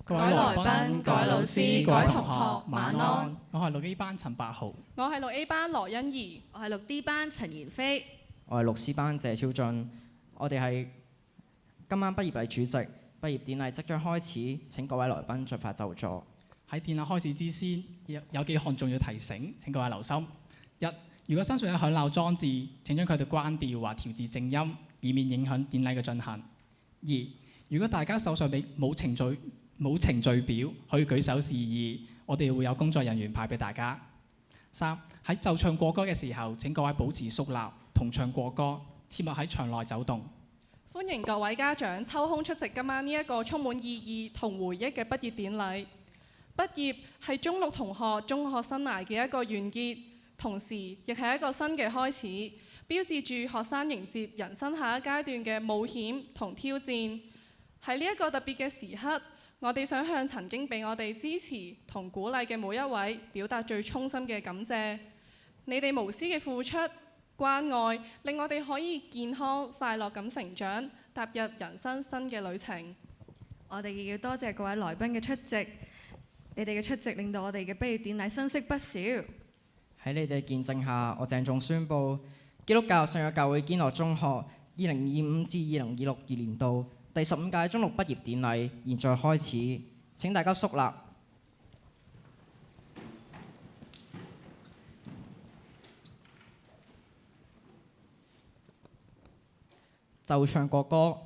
各位來賓、各位老師、各位同學，晚安。我係6A 班陳柏豪，我係6A 班羅欣怡，我係6D 班陳妍霏，我係6C 班謝超俊。我哋係今晚畢業禮主席，畢業典禮即將開始，請各位來賓盡快就座。喺典禮開始之先，有幾項重要提醒，請各位留心。一，如果身上有響鬧裝置，請將佢哋關掉或調至靜音，以免影響典禮嘅進行。二，如果大家手上冇程序表，可以舉手示意，我哋會有工作人員派俾大家。三，喺奏唱國歌嘅時候，請各位保持肅立，同唱國歌，切勿喺場內走動。歡迎各位家長抽空出席今晚呢一個充滿意義同回憶嘅畢業典禮。畢業係中六同學中學生涯嘅一個完結，同時亦係一個新嘅開始，標誌住學生迎接人生下一階段嘅冒險同挑戰。喺呢一個特別嘅時刻，我哋想向曾經俾我哋支持同鼓勵嘅每一位表達最衷心嘅感謝。你哋無私嘅付出、關愛，令我哋可以健康快樂咁成長，踏入人生新嘅旅程。我哋亦要多謝各位來賓嘅出席，你哋嘅出席令到我哋嘅畢業典禮生色不少。喺你哋見證下，我鄭重宣布，基督教聖約教會堅樂中學2025至2026年度第15屆中六畢業典禮現在開始，請大家肅立，奏唱國歌。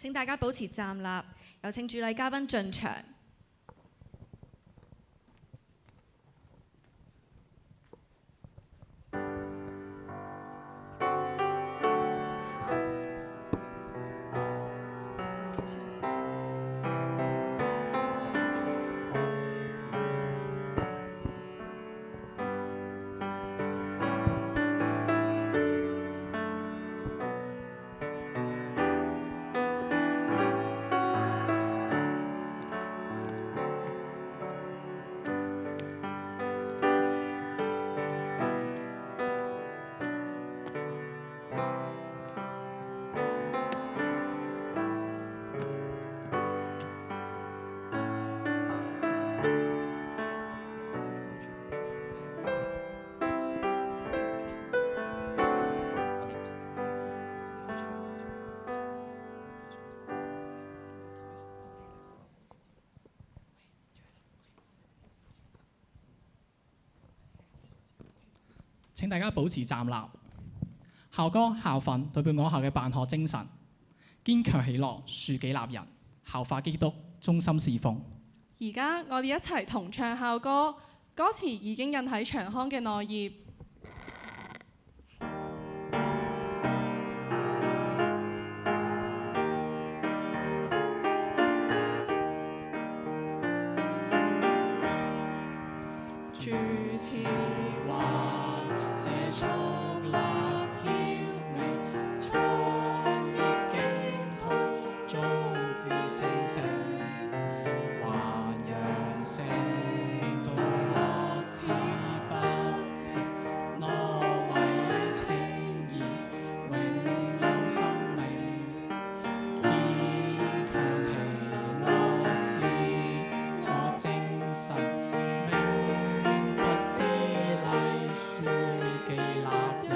請大家保持站立，有請主禮嘉賓進場。請大家保持站立。校歌校訓代表我校嘅辦學精神，堅強喜樂，樹己立人，效法基督，忠心侍奉。而家我哋一齊同唱校歌，歌詞已經印喺長康嘅內頁。主持話，寫速立曉明，創業經途，眾志成城，還揚聲道樂此不停，挪為情義，永留生命，堅強喜樂是我精神。永不自勵，樹己立人。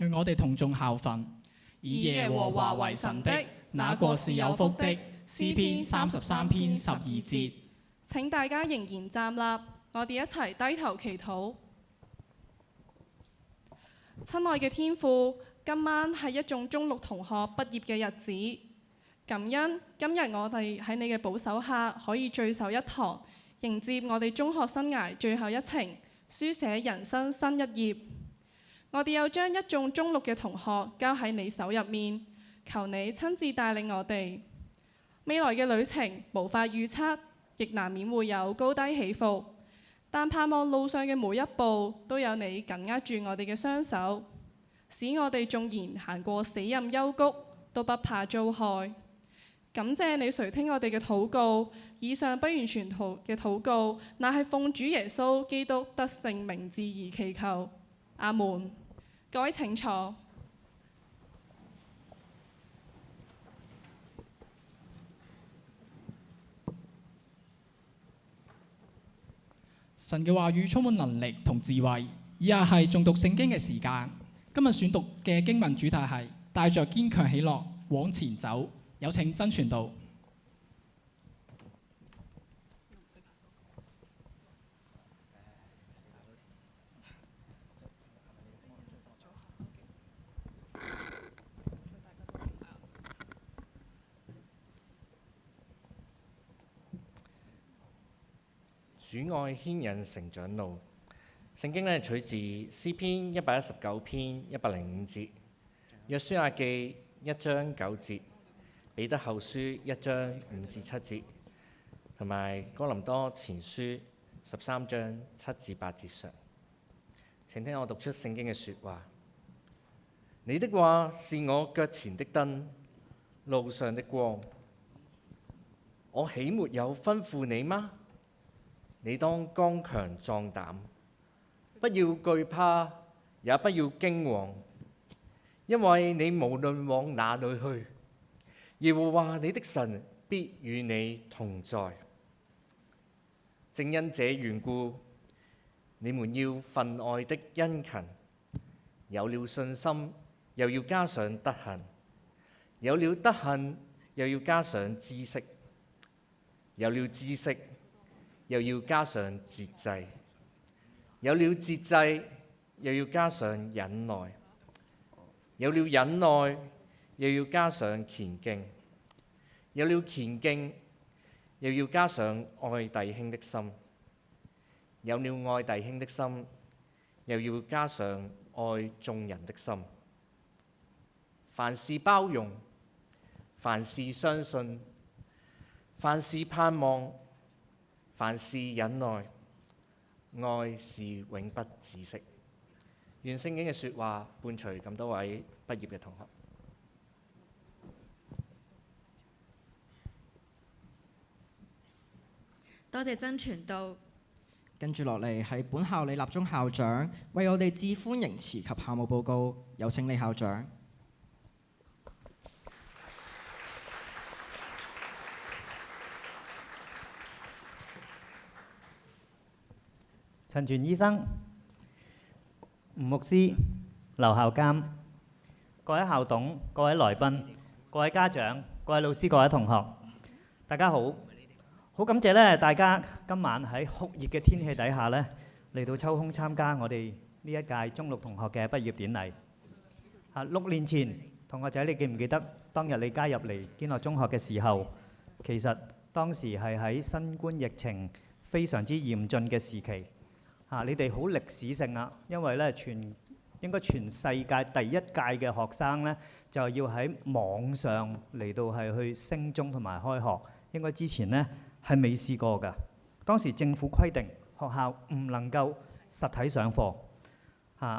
讓我哋同眾效訓，以耶和華為神的，那個是有福的。詩篇33篇12節。請大家仍然站立，我哋一齊低頭祈禱。親愛嘅天父，今晚係一眾中六同學畢業嘅日子，感恩今日我哋喺你嘅保守下可以聚首一堂，迎接我哋中學生涯最後一程，書寫人生新一頁。我哋又將一眾中六嘅同學交喺你手入面，求你親自帶領我哋。未來嘅旅程無法預測，亦難免會有高低起伏，但盼望路上嘅每一步都有你緊握住我哋嘅雙手，使我哋縱然行過死蔭幽谷，都不怕遭害。感謝你垂聽我哋嘅禱告，以上不完全嘅禱告，乃係奉主耶穌基督得勝名字而祈求。阿門。各位請坐。神嘅話語充滿能力同智慧，以下係誦讀聖經嘅時間。今日選讀嘅經文主題係帶着堅強喜樂往前走。有請曾傳道。主愛牽引成長路。聖經取自詩篇119篇105節，約書亞記1章9節，彼得後書1章5至7節，同埋哥林多前書13章7至8節上。請聽我讀出聖經嘅說話。你的話是我腳前的燈，路上的光。我豈沒有吩咐你嗎？你當剛強壯膽，不要懼怕，也不要驚惶，因為你無論往哪裏去，耶和華你的神必與你同在。正因這緣故，你們要分外的殷勤，有了信心，又要加上德行；有了德行，又要加上知識；有了知識，又要加上節制；有了節制，又要加上忍耐；有了忍耐，又要加上虔敬；有了虔敬，又要加上愛弟兄的心；有了愛弟兄的心，又要加上愛眾人的心。凡事包容，凡事相信，凡事盼望，凡事忍耐，愛是永不止息。願聖經嘅說話伴隨咁多位畢業嘅同學。多謝曾傳道。跟住落嚟係本校李立中校長為我哋致歡迎詞及校務報告，有請李校長。陳全醫生、吳牧師、劉校監、各位校董、各位來賓、各位家長、各位老師、各位同學，大家好！好感謝咧，大家今晚喺酷熱嘅天氣底下咧嚟到抽空參加我哋呢一屆中六同學嘅畢業典禮。6年前，同學仔你記唔記得當日你加入嚟堅樂中學嘅時候，其實當時係喺新冠疫情非常之嚴峻嘅時期。你哋好歷史性啊，因為咧應該全世界第一屆嘅學生咧，就要喺網上嚟到係去升中同埋開學，應該之前咧係未試過㗎。當時政府規定學校唔能夠實體上課。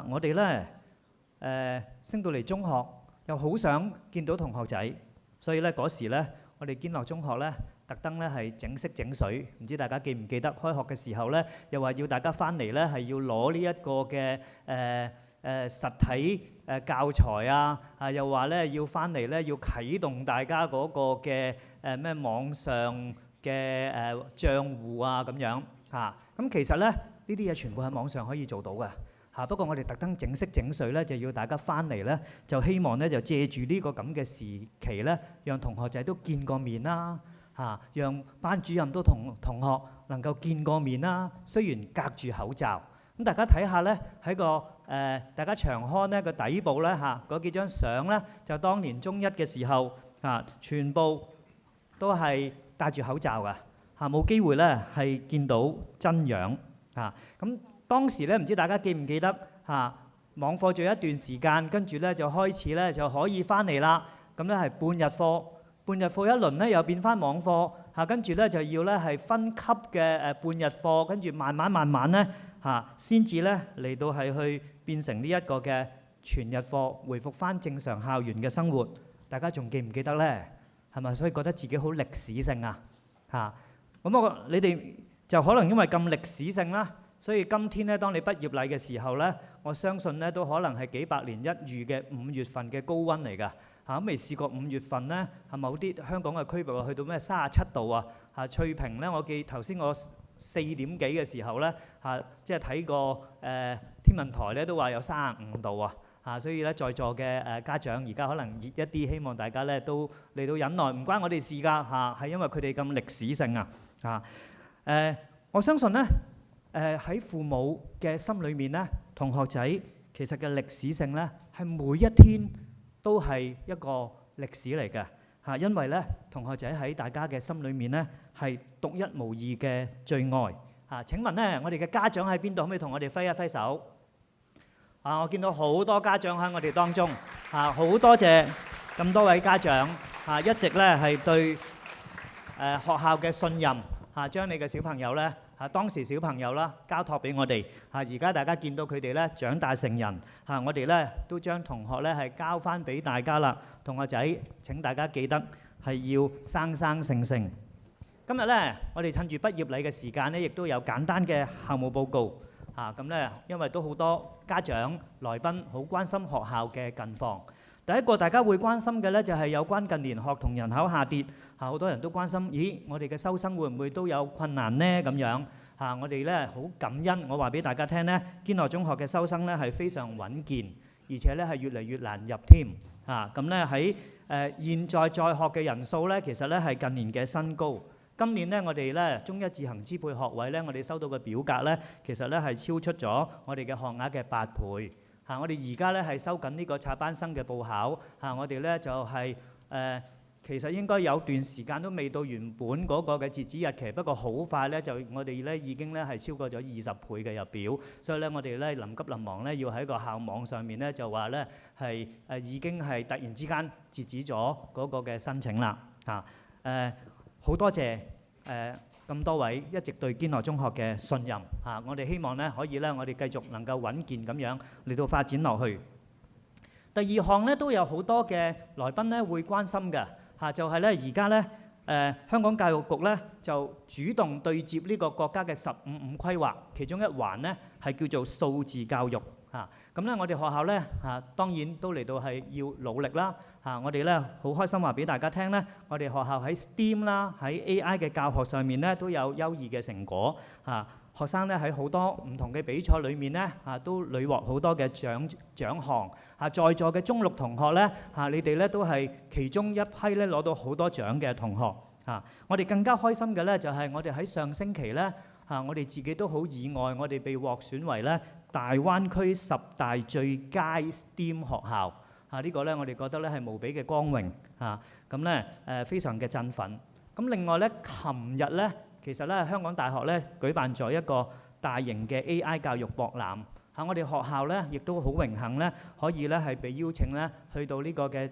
我哋咧升到嚟中學，又好想見到同學仔，所以咧嗰時咧我哋堅樂中學咧，特登咧係整色整水，唔知大家記唔記得開學嘅時候咧，又話要大家翻嚟咧係要攞呢一個嘅實體教材啊，又話咧要翻嚟咧要啟動大家嗰個嘅咩網上嘅賬戶啊咁樣嚇。咁其實咧呢啲嘢全部喺網上可以做到嘅。不過我哋特登整色整水咧，就要大家翻嚟咧，就希望咧就借住呢個咁嘅時期咧，讓同學仔都見過面啦，讓班主任都同同學能夠見過面啦。雖然隔住口罩，咁大家睇下咧喺個大家長刊咧個底部咧嗰幾張相咧，就當年中一嘅時候全部都係戴住口罩㗎，冇機會咧係見到真樣咁。當時咧唔知大家記唔記得網課仲有一段時間，跟住咧就開始咧就可以翻嚟啦。咁咧係半日課，半日課一輪咧又變翻網課跟住咧就要咧係分級嘅半日課，跟住慢慢咧先至咧嚟到係去變成呢一個嘅全日課，回復翻正常校園嘅生活。大家仲記唔記得咧？係咪？所以覺得自己好歷史性咁你哋就可能因為咁歷史性啦。所以今天咧，當你畢業禮嘅時候咧，我相信咧都可能係幾百年一遇嘅5月份嘅高溫嚟㗎咁未試過5月份咧，係某啲香港嘅區域去到咩37度翠屏咧，我記頭先我4點幾嘅時候咧即係睇過天文台咧都話有35度所以咧在座嘅家長而家可能熱一啲，希望大家咧都嚟到忍耐，唔關我哋事㗎係因為佢哋咁歷史性我相信咧。喺父母嘅心裏面咧，同學仔其實嘅歷史性咧係每一天都係一個歷史嚟嘅因為咧同學仔喺大家嘅心裏面咧係獨一無二嘅最愛請問咧，我哋嘅家長喺邊度？可唔可以同我哋揮一揮手我見到好多家長喺我哋當中好多謝咁多位家長一直咧係對學校嘅信任將你嘅小朋友咧。當時小朋友啦，交託俾我哋而家大家見到佢哋咧長大成人我哋咧都將同學咧係交翻俾大家啦。同學仔請大家記得係要生生性性。今日咧我哋趁住畢業禮嘅時間咧，亦都有簡單嘅校務報告咁咧，因為都好多家長來賓好關心學校嘅近況。第一個大家會關心嘅咧就係有關近年學童人口下跌好多人都關心，咦我哋嘅收生會唔會都有困難呢？咁樣我哋咧好感恩，我話俾大家聽咧，堅樂中學嘅收生咧係非常穩健，而且咧係越嚟越難入添咁咧喺現在在學嘅人數咧，其實咧係近年嘅新高。今年咧我哋咧中一自行支配學位咧，我哋收到嘅表格咧，其實咧係超出咗我哋嘅學額嘅8倍我哋而家咧係收緊呢個插班生嘅報考我哋咧就係其實應該有段時間都未到原本嗰個嘅截止日期，不過好快咧就我哋咧已經咧係超過咗20倍嘅入表，所以咧我哋咧臨急臨忙咧要喺個校網上面咧就話咧係已經係突然之間截止咗嗰個嘅申請啦好多謝咁多位一直對堅樂中學嘅信任我哋希望咧可以咧我哋繼續能夠穩健咁樣嚟到發展落去。第二項咧都有好多嘅來賓咧會關心嘅就係咧而家咧香港教育局咧就主動對接呢個國家嘅15-5規劃，其中一環咧係叫做數字教育咁咧我哋學校咧當然都嚟到係要努力啦我哋咧好開心話俾大家聽咧，我哋學校喺 STEAM 啦喺 AI 嘅教學上面咧都有優異嘅成果學生咧喺好多唔同嘅比賽裏面咧都屢獲好多嘅獎項在座嘅中六同學咧你哋咧都係其中一批咧攞到好多獎嘅同學我哋更加開心嘅咧就係我哋喺上星期咧我哋自己都好意外，我哋被獲選為咧大灣區10大最佳 STEAM 學校呢個咧我哋覺得咧係無比嘅光榮咁咧非常嘅振奮。咁另外咧琴日咧其實咧香港大學咧舉辦咗一個大型嘅 AI 教育博覽我哋學校咧亦都好榮幸咧可以咧係被邀請咧去到呢個嘅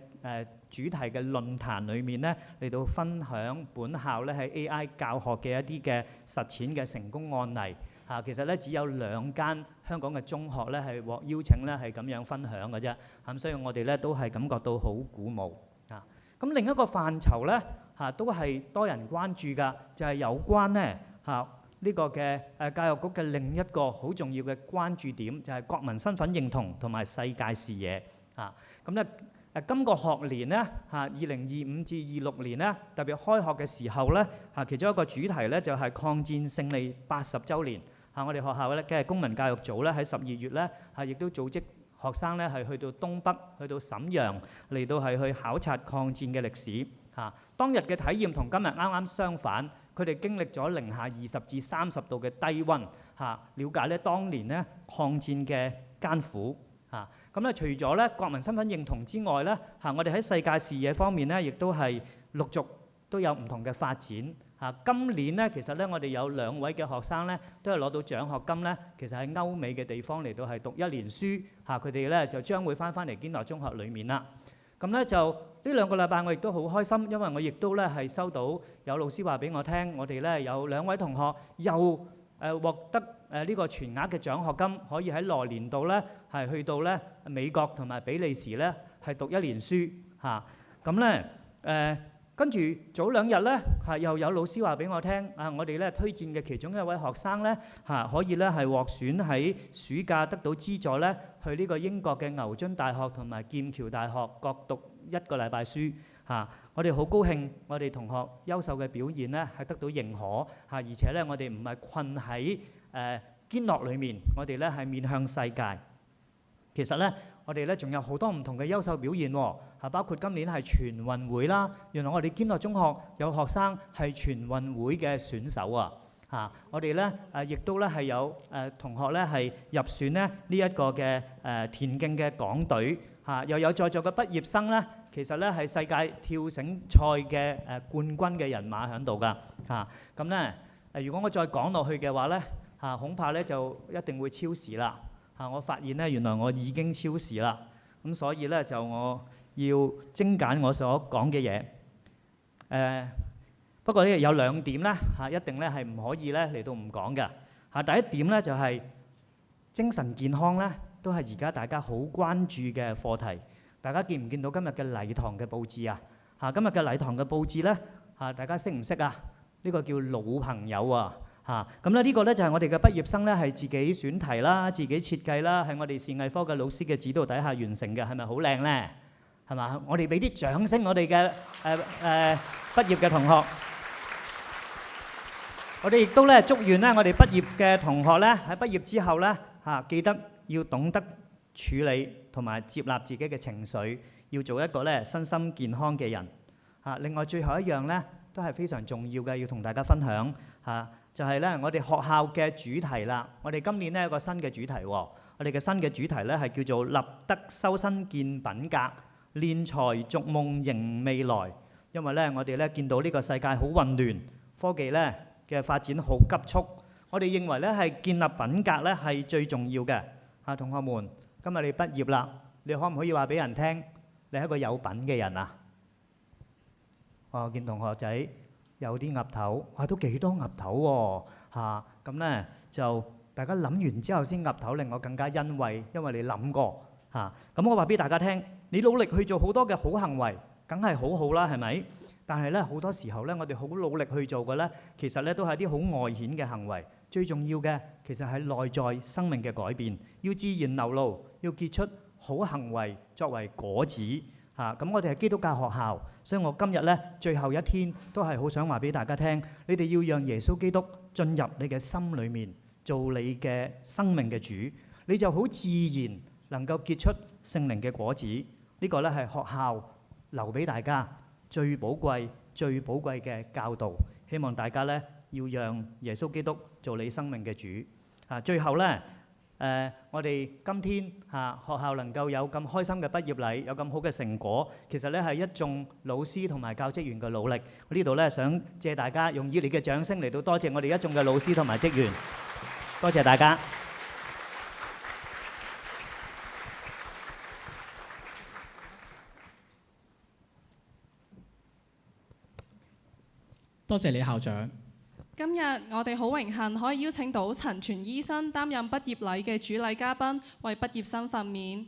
主題嘅論壇裏面咧嚟到分享本校咧喺 AI 教學嘅一啲嘅實踐嘅成功案例其實咧只有2間香港嘅中學咧係獲邀請咧係咁樣分享嘅啫所以我哋咧都係感覺到好鼓舞咁另一個範疇咧都係多人關注㗎，就係有關咧呢個嘅教育局嘅另一個好重要嘅關注點，就係國民身份認同同埋世界視野咁咧今個學年咧2025至26年咧特別開學嘅時候咧其中一個主題咧就係抗戰勝利80週年我哋學校咧嘅公民教育組咧喺12月咧亦都組織學生咧係去到東北、去到瀋陽嚟到係去考察抗戰嘅歷史當日嘅體驗同今日啱啱相反，佢哋經歷咗零下20至30度嘅低溫了解咧當年咧抗戰嘅艱苦咁咧除咗咧國民身份認同之外咧我哋喺世界視野方面咧亦都係陸續都有唔同嘅發展今年咧其實咧我哋有2位嘅學生咧都係攞到獎學金咧，其實喺歐美嘅地方嚟到係讀1年書佢哋咧就將會翻嚟堅樂中學裏面啦。咁咧就呢2個禮拜我亦都好開心，因為我亦都咧係收到有老師話俾我聽，我哋咧有2位同學又獲得呢個全額嘅獎學金，可以喺來年度咧係去到咧美國同埋比利時咧係讀1年書咁咧跟住早2日咧又有老師話俾我聽我哋咧推薦嘅其中1位學生咧可以咧係獲選喺暑假得到資助咧去呢個英國嘅牛津大學同埋劍橋大學各讀1個禮拜書我哋好高興，我哋同學優秀嘅表現咧係得到認可而且咧我哋唔係困喺堅樂裏面，我哋咧係面向世界。其實咧我哋咧仲有好多唔同嘅優秀表現包括今年係全運會啦。原來我哋堅樂中學有學生係全運會嘅選手我哋咧亦都咧係有同學咧係入選咧呢一個嘅田徑嘅港隊又有在座嘅畢業生咧，其實咧係世界跳繩賽嘅冠軍嘅人馬喺度㗎咁咧如果我再講落去嘅話咧恐怕咧就一定會超時啦我發現咧原來我已經超時啦，咁所以咧就我要精簡我所講嘅嘢不過咧有2點咧一定咧係唔可以咧嚟到唔講嘅第一點咧就係精神健康咧都係而家大家好關注嘅課題。大家見唔見到今日嘅禮堂嘅佈置今日嘅禮堂嘅佈置咧大家識唔識呢個叫老朋友咁咧呢個咧就係我哋嘅畢業生咧係自己選題啦、自己設計啦，喺我哋視藝科嘅老師嘅指導底下完成嘅，係咪好靚咧？係嘛？我哋俾啲掌聲我哋嘅畢業嘅同學。我哋亦都咧祝願咧我哋畢業嘅同學咧喺畢業之後咧記得要懂得處理同埋接納自己嘅情緒，要做一個咧身心健康嘅人另外最後一樣咧都係非常重要嘅，要同大家分享就係咧我哋學校嘅主題啦。我哋今年咧有個新嘅主題我哋嘅新嘅主題咧係叫做立德修身見品格，練才逐夢迎未來。因為咧我哋咧見到呢個世界好混亂，科技咧嘅發展好急促，我哋認為咧係建立品格咧係最重要嘅同學們，今日你畢業啦，你可唔可以話俾人聽你係一個有品嘅人我見同學仔有啲岌頭都幾多岌頭咁咧就大家諗完之後先岌頭，令我更加欣慰，因為你諗過咁我話俾大家聽，你努力去做好多嘅好行為梗係好好啦，係咪？但係咧好多時候咧我哋好努力去做嘅咧，其實咧都係啲好外顯嘅行為。最重要嘅其實係內在生命嘅改變，要自然流露，要結出好行為作為果子咁我哋係基督教學校，所以我今日咧最後一天都係好想話俾大家聽，你哋要讓耶穌基督進入你嘅心裏面，做你嘅生命嘅主，你就好自然能夠結出聖靈嘅果子。呢個咧係學校留俾大家最寶貴嘅教導，希望大家咧要讓耶穌基督做你生命嘅主最後咧我哋今天學校能夠有咁開心嘅畢業禮，有咁好嘅成果，其實咧係一眾老師同埋教職員嘅努力。我呢度咧想借大家用熱烈嘅掌聲嚟到多謝我哋一眾嘅老師同埋職員，多謝大家。多謝李校長。今日我哋好榮幸可以邀請到陳全醫生擔任畢業禮嘅主禮嘉賓，為畢業生訓勉。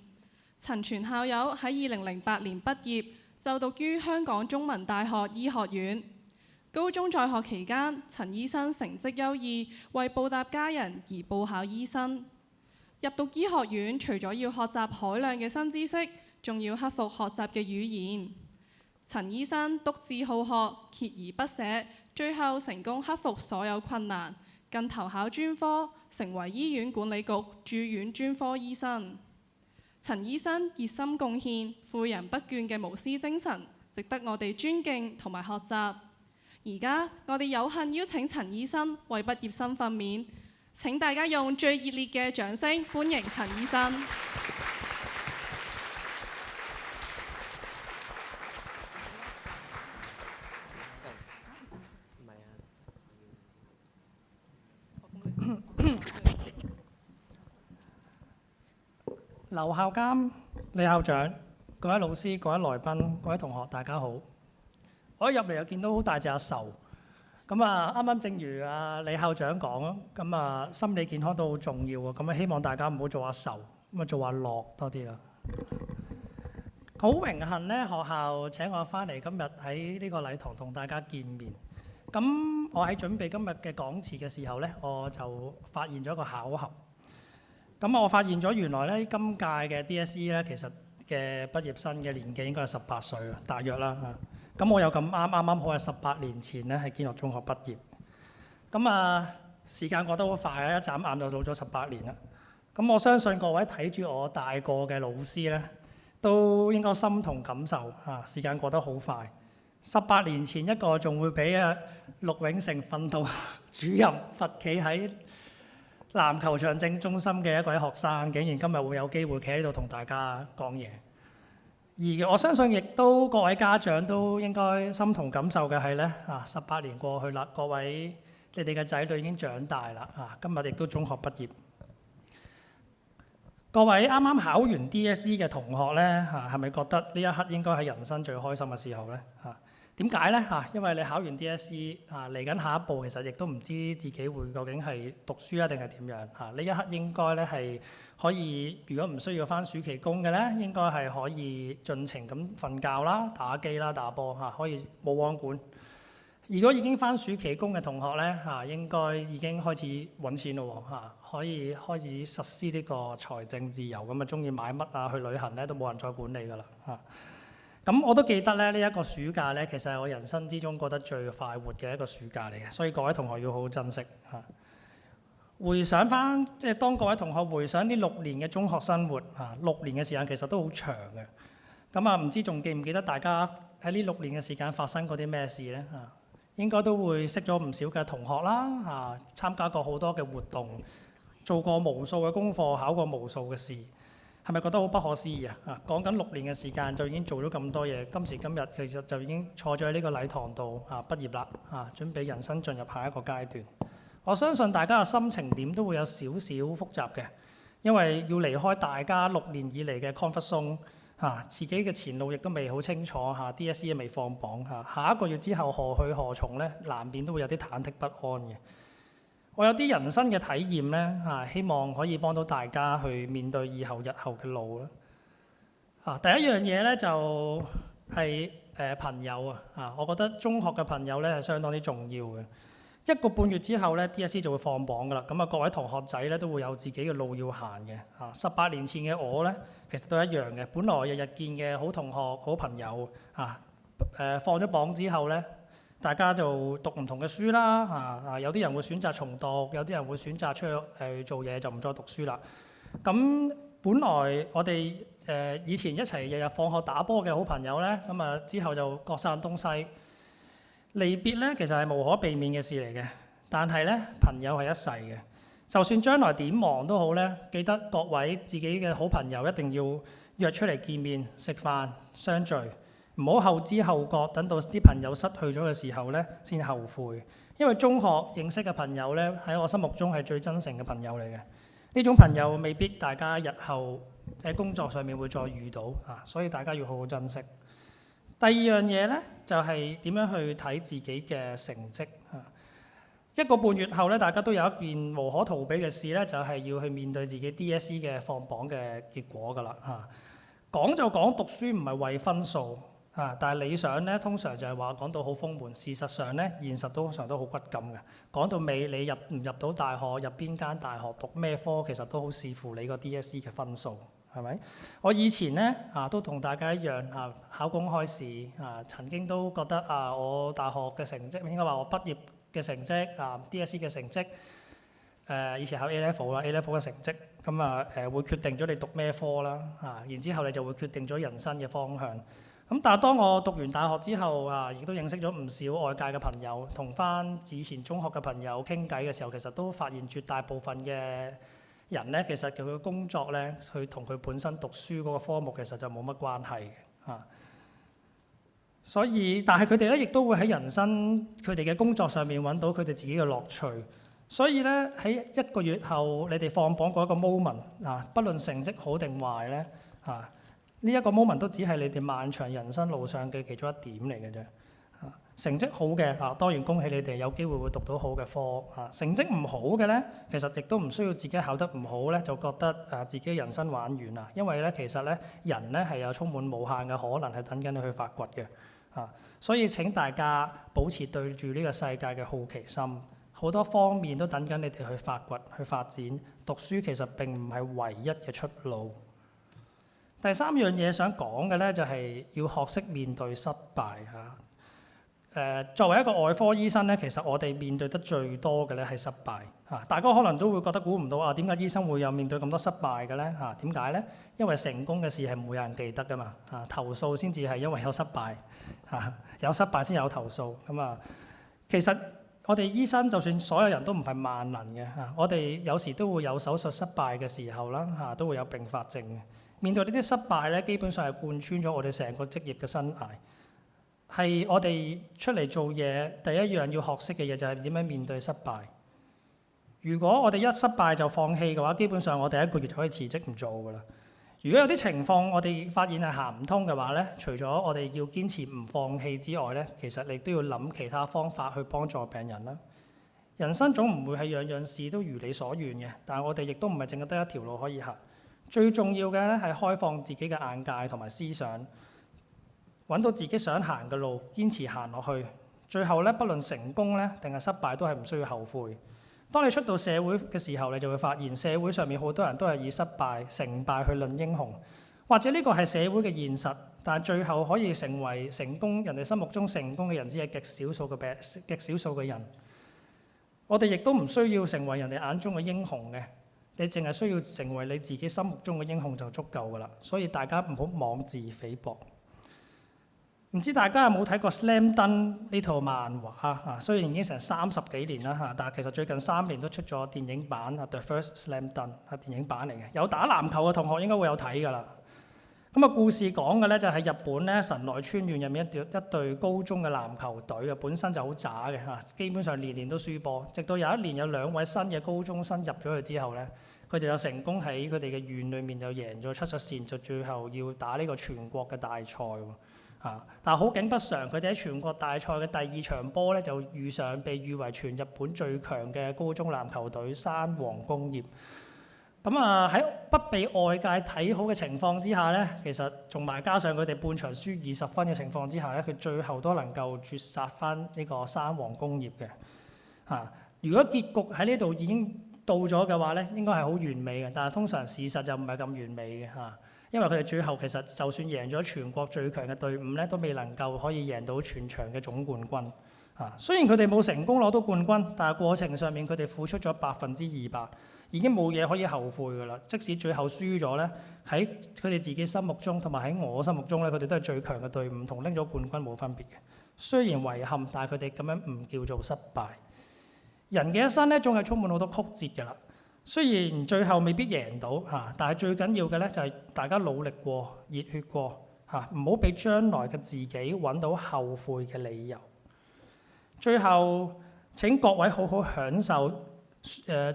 陳全校友喺2008年畢業，就讀於香港中文大學醫學院。高中在學期間，陳醫生成績優異，為報答家人而報考醫生。入讀醫學院，除咗要學習海量嘅新知識，仲要克服學習嘅語言。陳醫生篤志好學，鍥而不捨，最後成功克服所有困難，更投考專科，成為醫院管理局住院專科醫生。陳醫生熱心貢獻、誨人不倦嘅無私精神，值得我哋尊敬同埋學習。而家我哋有幸邀請陳醫生為畢業生訓勉，請大家用最熱烈嘅掌聲歡迎陳醫生。劉校監、李校長、各位老師、各位來賓、各位同學，大家好。我一入嚟就見到好大隻阿壽，咁啊啱啱正如李校長講，咁啊心理健康都好重要啊，咁啊希望大家唔好做阿壽，咁啊做阿樂多啲啦。好榮幸呢，學校請我翻嚟今日喺呢個禮堂同大家見面。咁我喺準備今日嘅講詞嘅時候呢，我就發現咗一個巧合。咁我發現咗原來咧今屆嘅 DSE 咧，其實嘅畢業生嘅年紀應該係18歲啊，大約啦嚇。咁我有咁啱好係18年前咧，喺堅樂中學畢業。咁時間過得好快啊，一眨眼就到咗18年啦。咁我相信各位睇住我大個嘅老師咧，都應該心同感受嚇，時間過得好快。18年前一個仲會俾陸永成訓導主任罰企喺籃球場正中心嘅一位學生，竟然今日會有機會企喺度同大家講嘢。而我相信亦都各位家長都應該心同感受嘅係咧，18年過去啦，各位你哋嘅仔女已經長大啦，今日亦都中學畢業。各位啱啱考完 DSE 嘅同學咧，係咪覺得呢一刻應該係人生最開心嘅時候咧？點解咧？因為你考完 DSE 嚟緊下一步，其實亦都唔知自己會究竟係讀書定係點樣。呢一刻應該咧係可以，如果唔需要返暑期工嘅咧，應該係可以盡情咁瞓覺啦、打機啦、打波可以冇網管。如果已經返暑期工嘅同學咧應該已經開始揾錢咯可以開始實施呢個財政自由，咁啊中意買乜去旅行咧都冇人再管理㗎啦咁我都記得咧，呢一個暑假咧，其實係我人生之中覺得最快活嘅一個暑假嚟嘅，所以各位同學要好好珍惜回想翻，即係當各位同學回想呢6年嘅中學生活6年嘅時間其實都好長嘅。咁唔知仲記唔記得大家喺呢6年嘅時間發生過啲咩事咧應該都會識咗唔少嘅同學啦參加過好多嘅活動，做過無數嘅功課，考過無數嘅試。係咪覺得好不可思議講緊6年嘅時間就已經做咗咁多嘢，今時今日其實就已經坐咗喺呢個禮堂度畢業啦準備人生進入下一個階段。我相信大家嘅心情點都會有少少複雜嘅，因為要離開大家6年以嚟嘅 comfort zone 自己嘅前路亦都未好清楚DSE 亦未放榜下一個月之後何去何從咧，難免都會有啲忐忑不安嘅。我有啲人生嘅體驗咧希望可以幫到大家去面對日後嘅路啦第一樣嘢咧就係朋友我覺得中學嘅朋友咧係相當之重要嘅。1個半月之後咧 DSE 就會放榜㗎啦，咁各位同學仔咧都會有自己嘅路要行嘅18年前嘅我咧其實都一樣嘅，本來日日見嘅好同學好朋友放咗榜之後咧，大家就讀唔同嘅書啦有啲人會選擇重讀，有啲人會選擇出去做嘢就唔再讀書啦。咁本來我哋以前一齊日日放學打波嘅好朋友咧，咁之後就各散東西。離別咧其實係無可避免嘅事嚟嘅，但係咧朋友係一世嘅，就算將來點忙都好咧，記得各位自己嘅好朋友一定要約出嚟見面食飯相聚，唔好後知後覺，等到啲朋友失去咗嘅時候咧先後悔。因為中學認識嘅朋友咧喺我心目中係最真誠嘅朋友嚟嘅，呢種朋友未必大家日後喺工作上面會再遇到所以大家要好好珍惜。第二樣嘢咧就係點樣去睇自己嘅成績1個半月後咧，大家都有一件無可逃避嘅事咧，就係要去面對自己 DSE 嘅放榜嘅結果㗎啦講就講讀書唔係為分數但係理想咧通常就係話講到好豐滿，事實上咧現實通常都好骨感嘅。講到尾你入唔入到大學，入邊間大學，讀咩科，其實都好視乎你個 DSE 嘅分數。係咪？我以前咧都同大家一樣考公開試曾經都覺得我大學嘅成績，應該話我畢業嘅成績DSE 嘅成績以前考 A level 啦，A level 嘅成績，咁會決定咗你讀咩科啦，然之後你就會決定咗人生嘅方向。咁但係當我讀完大學之後亦都認識咗唔少外界嘅朋友，同翻以前中學嘅朋友傾偈嘅時候，其實都發現絕大部分嘅人咧，其實佢嘅工作咧，佢同佢本身讀書嗰個科目其實就冇乜關係嘅。所以，但係佢哋咧亦都會喺人生佢哋嘅工作上面揾到佢哋自己嘅樂趣。所以咧喺1個月後，你哋放榜嗰一個 moment 不論成績好定壞咧呢一個 moment 都只係你哋漫長人生路上嘅其中一點嚟嘅啫。成績好嘅當然恭喜你哋有機會會讀到好嘅科。成績唔好嘅咧，其實亦都唔需要自己考得唔好咧，就覺得自己人生玩完啦。因為咧其實咧人咧係有充滿無限嘅可能係等緊你去發掘嘅。所以請大家保持對住呢個世界嘅好奇心。好多方面都等緊你哋去發掘、去發展。讀書其實並唔係唯一嘅出路。第3樣嘢想講嘅咧，就係要學識面對失敗作為一個外科醫生咧，其實我哋面對得最多嘅咧係失敗大家可能都會覺得估唔到點解醫生會有面對咁多失敗嘅咧點解咧？因為成功嘅事係冇人記得噶嘛投訴先至係因為有失敗有失敗先有投訴咁其實我哋醫生就算所有人都唔係萬能嘅我哋有時都會有手術失敗嘅時候啦都會有併發症嘅。面對呢啲失敗咧，基本上係貫穿咗我哋成個職業嘅生涯。係我哋出嚟做嘢第一樣要學識嘅嘢就係點樣面對失敗。如果我哋一失敗就放棄嘅話，基本上我第1個月就可以辭職唔做㗎啦。如果有啲情況我哋發現係行唔通嘅話咧，除咗我哋要堅持唔放棄之外咧，其實你都要諗其他方法去幫助病人啦。人生總唔會係樣樣事都如你所願嘅，但係我哋亦都唔係淨係得一條路可以行。最重要嘅咧係開放自己嘅眼界同埋思想，揾到自己想行嘅路，堅持行落去。最後咧，不論成功咧定係失敗，都係唔需要後悔。當你出到社會嘅時候，你就會發現社會上面好多人都係以失敗、成敗去論英雄，或者呢個係社會嘅現實，但係最後可以成為成功人哋心目中成功嘅人，只係極少數嘅人。我哋亦都唔需要成為人哋眼中嘅英雄嘅，你淨係需要成為你自己心目中嘅英雄就足夠㗎啦。所以大家唔好妄自菲薄。唔知大家有冇睇過《Slam Dunk》呢套漫畫雖然已經成30幾年啦但係其實最近3年都出咗電影版《The First Slam Dunk》係電影版嚟嘅。有打籃球嘅同學應該會有睇㗎啦。故事講嘅咧就係日本咧神奈川縣入面一隊高中嘅籃球隊本身就好渣嘅基本上年年都輸波。直到有一年有2位新嘅高中生入咗去之後咧，佢哋就成功喺佢哋嘅縣裏面就贏咗出咗線，就最後要打呢個全國嘅大賽但係好景不常，佢哋喺全國大賽嘅第2場波咧就遇上被譽為全日本最強嘅高中籃球隊山王工業。喺不被外界睇好嘅情況之下咧，其實仲埋加上佢哋半場輸20分嘅情況之下咧，佢最後都能夠絕殺翻呢個山王工業嘅如果結局喺呢度已經到咗嘅話咧，應該係好完美嘅，但係通常事實就唔係咁完美嘅因為佢哋最後其實就算贏咗全國最強嘅隊伍咧，都未能夠可以贏到全場嘅總冠軍雖然佢哋冇成功攞到冠軍，但係過程上面佢哋付出咗200%，已經冇嘢可以後悔㗎啦。即使最後輸咗咧，喺佢哋自己心目中同埋喺我心目中咧，佢哋都係最強嘅隊伍，同拎咗冠軍冇分別嘅。雖然遺憾，但係佢哋咁樣唔叫做失敗。人嘅一生咧，總係充滿好多曲折㗎啦。雖然最後未必贏到但係最緊要嘅咧就係大家努力過、熱血過唔好俾將來嘅自己揾到後悔嘅理由。最後請各位好好享受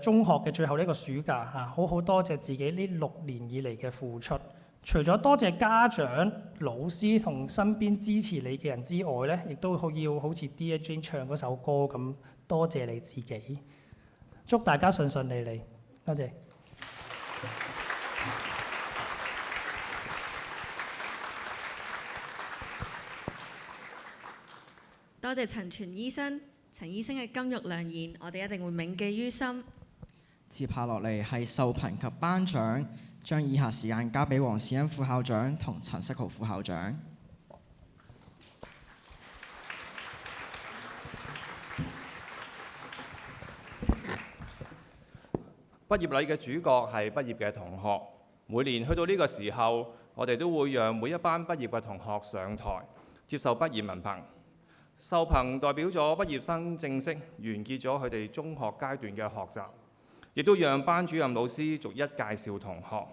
中學嘅最後呢個暑假好好多謝自己呢6年以嚟嘅付出。除咗多謝家長、老師同身邊支持你嘅人之外咧，亦都要好似 Dear Jane 唱嗰首歌咁，多謝你自己。祝大家順順利利。多謝。多謝陳全醫生，陳醫生嘅金玉良言，我哋一定會銘記於心。接下落嚟係授評及頒獎，將以下時間交俾黃士恩副校長同陳色豪副校長。畢業禮嘅主角係畢業嘅同學。每年去到呢個時候，我哋都會讓每一班畢業嘅同學上台接受畢業文憑。授憑代表咗畢業生正式完結咗佢哋中學階段嘅學習，亦都讓班主任老師逐一介紹同學，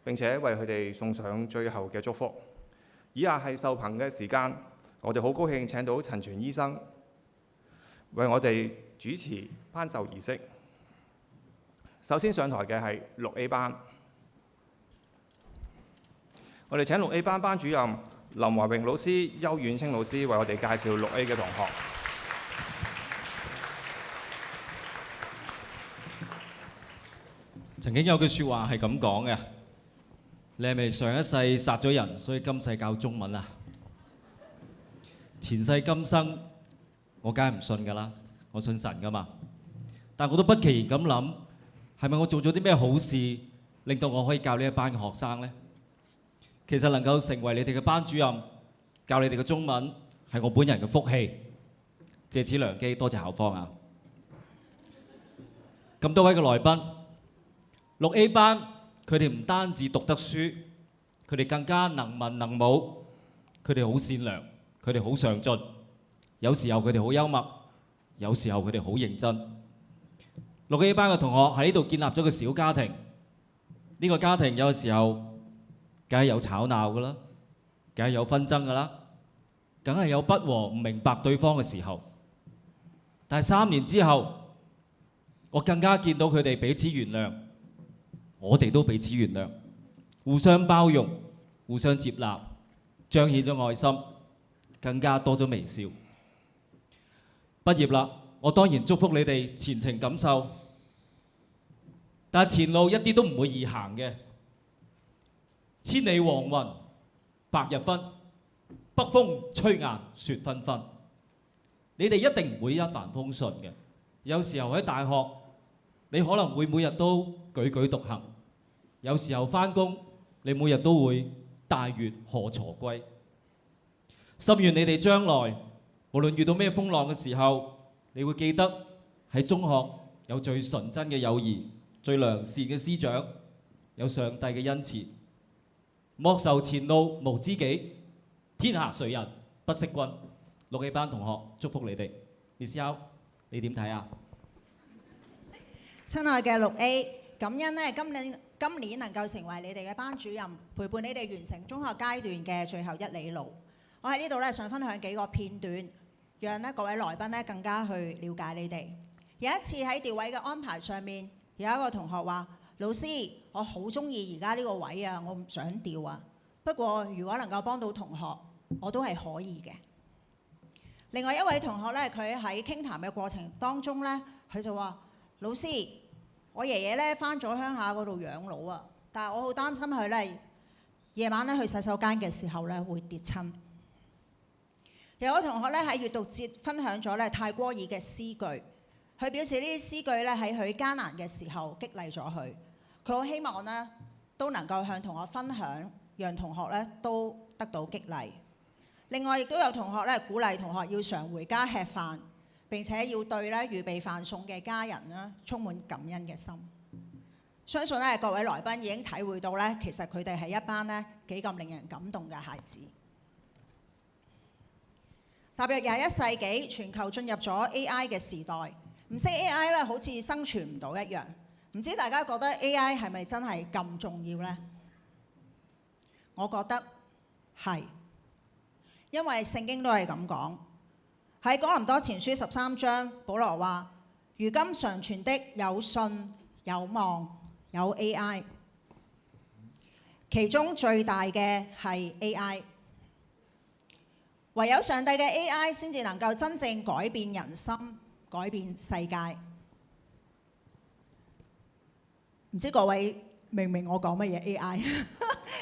並且為佢哋送上最後嘅祝福。以下係授憑嘅時間，我哋好高興請到陳全醫生為我哋主持頒授儀式。首先上台嘅係6A 班，我哋請6A 班班主任林華榮老師、邱遠清老師為我哋介紹6A 嘅同學。曾經有句説話係咁講嘅，你係咪上一世殺咗人，所以今世教中文啊？前世今生，我梗係唔信㗎啦，我信神㗎嘛。但我都不期然咁諗，係咪我做咗啲咩好事，令到我可以教呢一班嘅學生呢？其實能夠成為你哋嘅班主任，教你哋嘅中文，係我本人嘅福氣。借此良機，多謝校方啊！咁多位嘅來賓，6A 班佢哋唔單止讀得書，佢哋更加能文能武，佢哋好善良，佢哋好上進，有時候佢哋好幽默，有時候佢哋好認真。6A 班嘅同學喺呢度建立咗個小家庭，呢個家庭有時候梗係有吵鬧㗎啦，梗係有紛爭㗎啦，梗係有不和唔明白對方嘅時候。但係3年之後，我更加見到佢哋彼此原諒，我哋都彼此原諒，互相包容，互相接納，彰顯咗愛心，更加多咗微笑。畢業啦，我當然祝福你哋前程錦繡，但係前路一啲都唔會易行嘅。千里黃雲白日满，北風吹雁雪紛紛。你哋一定唔會一帆風順嘅。有時候喺大學，你可能會每日都踽踽獨行；有時候返工，你每日都會大月荷鋤歸。心願你哋將來無論遇到咩風浪嘅時候，你會記得喺中學有最純真嘅友誼、最良善嘅師長，有上帝嘅恩賜。莫愁前路無知己，天下誰人不識君。6A 班同學祝福你哋。Miss Yao，你點睇啊？親愛嘅6A，感恩呢今年能夠成為你哋嘅班主任，陪伴你哋完成中學階段嘅最後1里路。我喺呢度呢，想分享幾個片段，讓呢各位來賓呢更加去了解你哋。有一次喺調位嘅安排上面，有一個同學話：老師，我好中意而家呢個位啊，我唔想調啊。不過如果能夠幫到同學，我都係可以嘅。另外一位同學呢，佢喺傾談嘅過程當中呢，佢就話：老師，我爺爺呢返咗鄉下嗰度養老啊，但係我好擔心佢呢夜晚呢去洗手間嘅時候呢會跌親。有個同學呢喺閱讀節分享咗呢泰戈爾嘅詩句，佢表示呢啲詩句呢喺佢艱難嘅時候激勵咗佢。佢好希望呢都能夠向同學分享，讓同學呢都得到激勵。另外亦都有同學呢鼓勵同學要常回家吃飯，並且要對呢預備飯餸嘅家人呢充滿感恩嘅心。相信呢各位來賓已經體會到呢，其實佢哋係一班呢幾咁令人感動嘅孩子。踏入21世紀，全球進入咗 AI 嘅時代，唔識 AI 呢好似生存唔到一樣。唔知大家覺得 AI 係咪真係咁重要呢？我覺得係，因為聖經都係咁講。喺哥林多前書13章，保羅話：如今常存的有信、有望、有 AI， 其中最大嘅係 AI。唯有上帝嘅 AI 先至能夠真正改變人心、改變世界。唔知各位明唔明我講乜嘢 AI？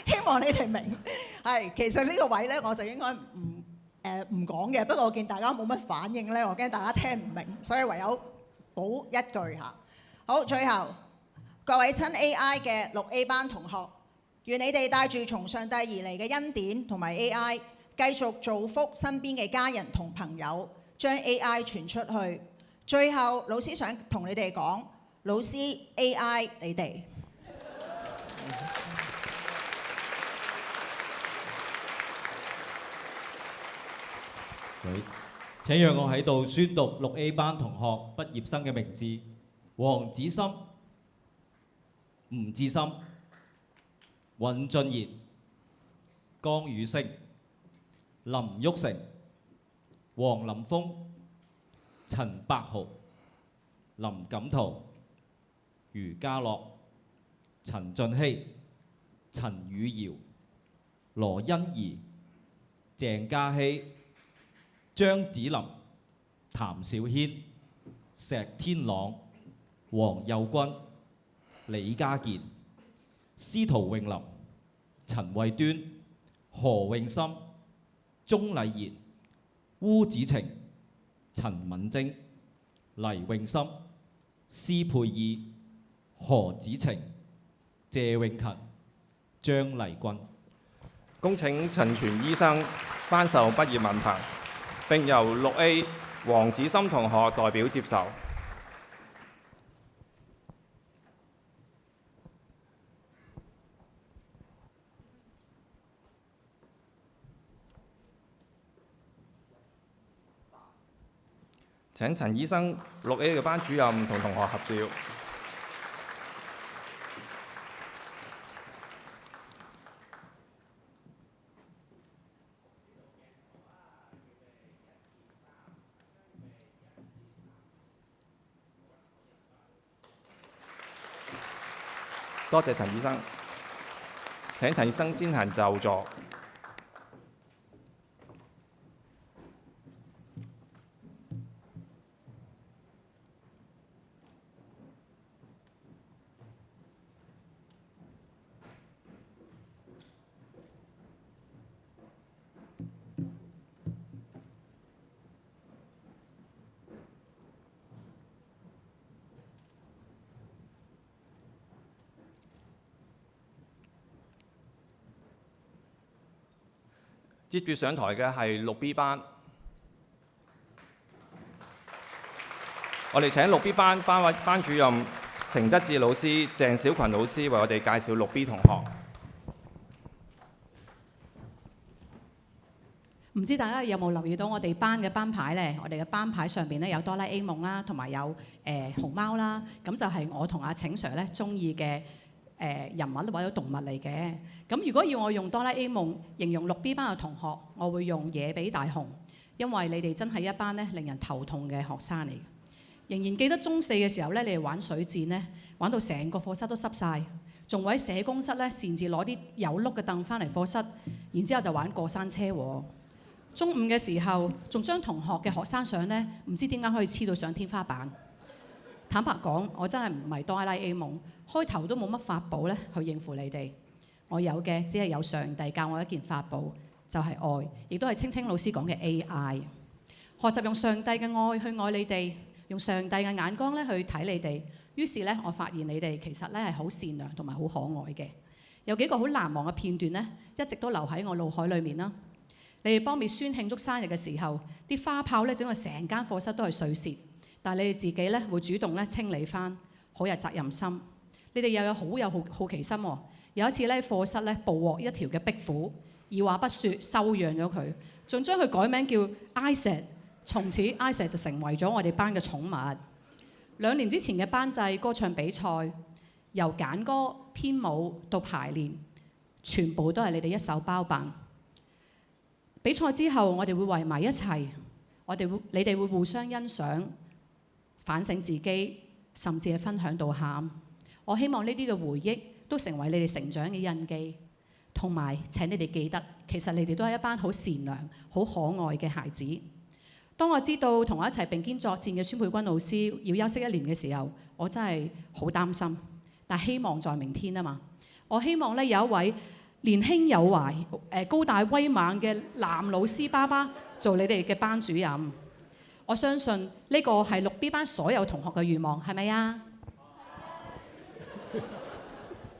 希望你哋明。係，其實呢個位呢，我就應該唔講嘅。不過我見大家冇乜反應呢，我驚大家聽唔明，所以唯有補一句嚇。好，最後各位親 AI 嘅6A 班同學，願你哋帶住從上帝而嚟嘅恩典同埋 AI，繼續造福身邊嘅家人同朋友，將 AI 傳出去。最後，老師想同你哋講，老師 AI 你哋。請讓我喺度宣讀6A 班同學畢業生嘅名字：黃子森、吳志森、尹俊賢、江宇升、林旭成、黃林峰、陳柏豪、林錦濤、余家樂、陳俊熙、陳宇堯、羅欣怡、鄭嘉熙、張子林、譚兆軒、石天朗、黃佑君、李家健、司徒永林、陳慧端、何永森、鐘麗賢、鄔子晴、陳敏貞、黎永森、施佩義、何子晴、謝永勤、張麗君。恭請陳全醫生頒授畢業文憑，並由6A 黃子森同學代表接受。請陳醫生、6A 嘅班主任同同學合照。多謝陳醫生。請陳醫生先行就座。接住上台嘅係6B 班，我哋請6B 班班主任程德志老師、鄭小群老師為我哋介紹6B 同學。唔知大家有冇留意到我哋班嘅班牌呢？我哋嘅班牌上邊咧有哆啦 A 夢啦，同埋有熊貓啦。咁就係我同阿請 Sir 咧中意嘅人物或者動物嚟嘅。咁如果要我用哆啦 A 夢形容6B 班嘅同學，我會用野比大雄，因為你哋真係一班咧令人頭痛嘅學生嚟。仍然記得中4嘅時候咧，你哋玩水戰咧，玩到成個課室都濕晒，仲會喺社工室咧擅自攞啲有碌嘅凳翻嚟課室，然之後就玩過山車喎。中5嘅時候，仲將同學嘅學生相咧，唔知點解可以黐到上天花板。坦白講，我真係唔係哆啦 A 夢，開頭都冇乜法寶咧去應付你哋。我有嘅只係有上帝教我一件法寶，就係愛，亦都係青青老師講嘅 AI。學習用上帝嘅愛去愛你哋，用上帝嘅眼光咧去睇你哋。於是咧，我發現你哋其實咧係好善良同埋好可愛嘅。有幾個好難忘嘅片段咧，一直都留喺我腦海裡面啦。你哋幫滅孫慶祝生日嘅時候，啲花炮咧整到成間課室都係碎屑，但係你哋自己咧會主動咧清理翻，好有責任心。你哋又有好奇心喎。有一次咧，課室咧捕獲一條嘅壁虎，二話不說收養咗佢，仲將佢改名叫 Isaac， 從此 Isaac 就成為咗我哋班嘅寵物。2年之前嘅班際歌唱比賽，由揀歌、編舞到排練，全部都係你哋一手包辦。比賽之後，我哋會圍埋一齊，你哋會互相欣賞、反省自己，甚至係分享到喊。我希望呢啲嘅回憶都成為你哋成長嘅印記，同埋請你哋記得，其實你哋都係一班好善良、好可愛嘅孩子。當我知道同我一齊並肩作戰嘅孫佩君老師要休息1年嘅時候，我真係好擔心。但希望在明天啊嘛，我希望咧有一位年輕有為、高大威猛嘅男老師爸爸做你哋嘅班主任。我相信呢個係6B 班所有同學嘅願望，係咪啊？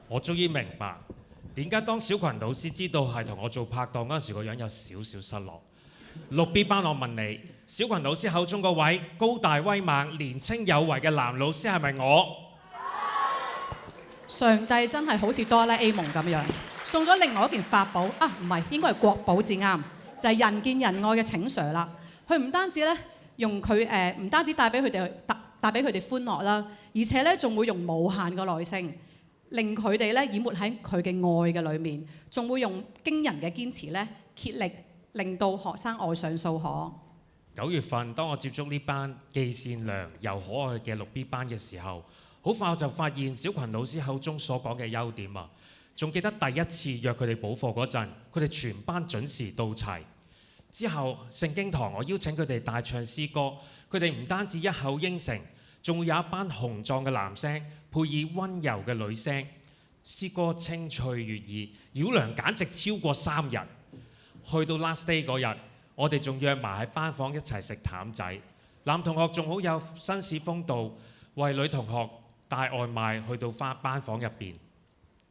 我終於明白點解當小群老師知道係同我做拍檔嗰陣時，個樣有少少失落。6B 班，我問你，小群老師口中嗰位高大威猛、年青有為嘅男老師係咪我？上帝真係好似哆啦 A 夢咁樣，送咗另外一件法寶啊，唔係應該係國寶至啱，就係人見人愛嘅請 Sir 啦。佢唔單止咧用佢唔單止帶俾佢哋帶俾佢哋歡樂啦，而且咧仲會用無限嘅耐性，令佢哋咧淹沒喺佢嘅愛嘅裏面，仲會用驚人嘅堅持咧竭力令到學生愛上數學。9月份當我接觸呢班既善良又可愛嘅6B 班嘅時候，好快我就發現小群老師口中所講嘅優點啊！仲記得第一次約佢哋補課嗰陣，佢哋全班準時到齊。之後聖經堂我邀請佢哋大唱詩歌，佢哋唔單止一口應承，仲會有一班雄壯嘅男聲配以温柔嘅女聲，詩歌清脆悅耳，繞梁簡直超過3日。去到 last day 嗰日，我哋仲約埋喺班房一齊食淡仔。男同學仲好有紳士風度，為女同學帶外賣去到翻班房入邊。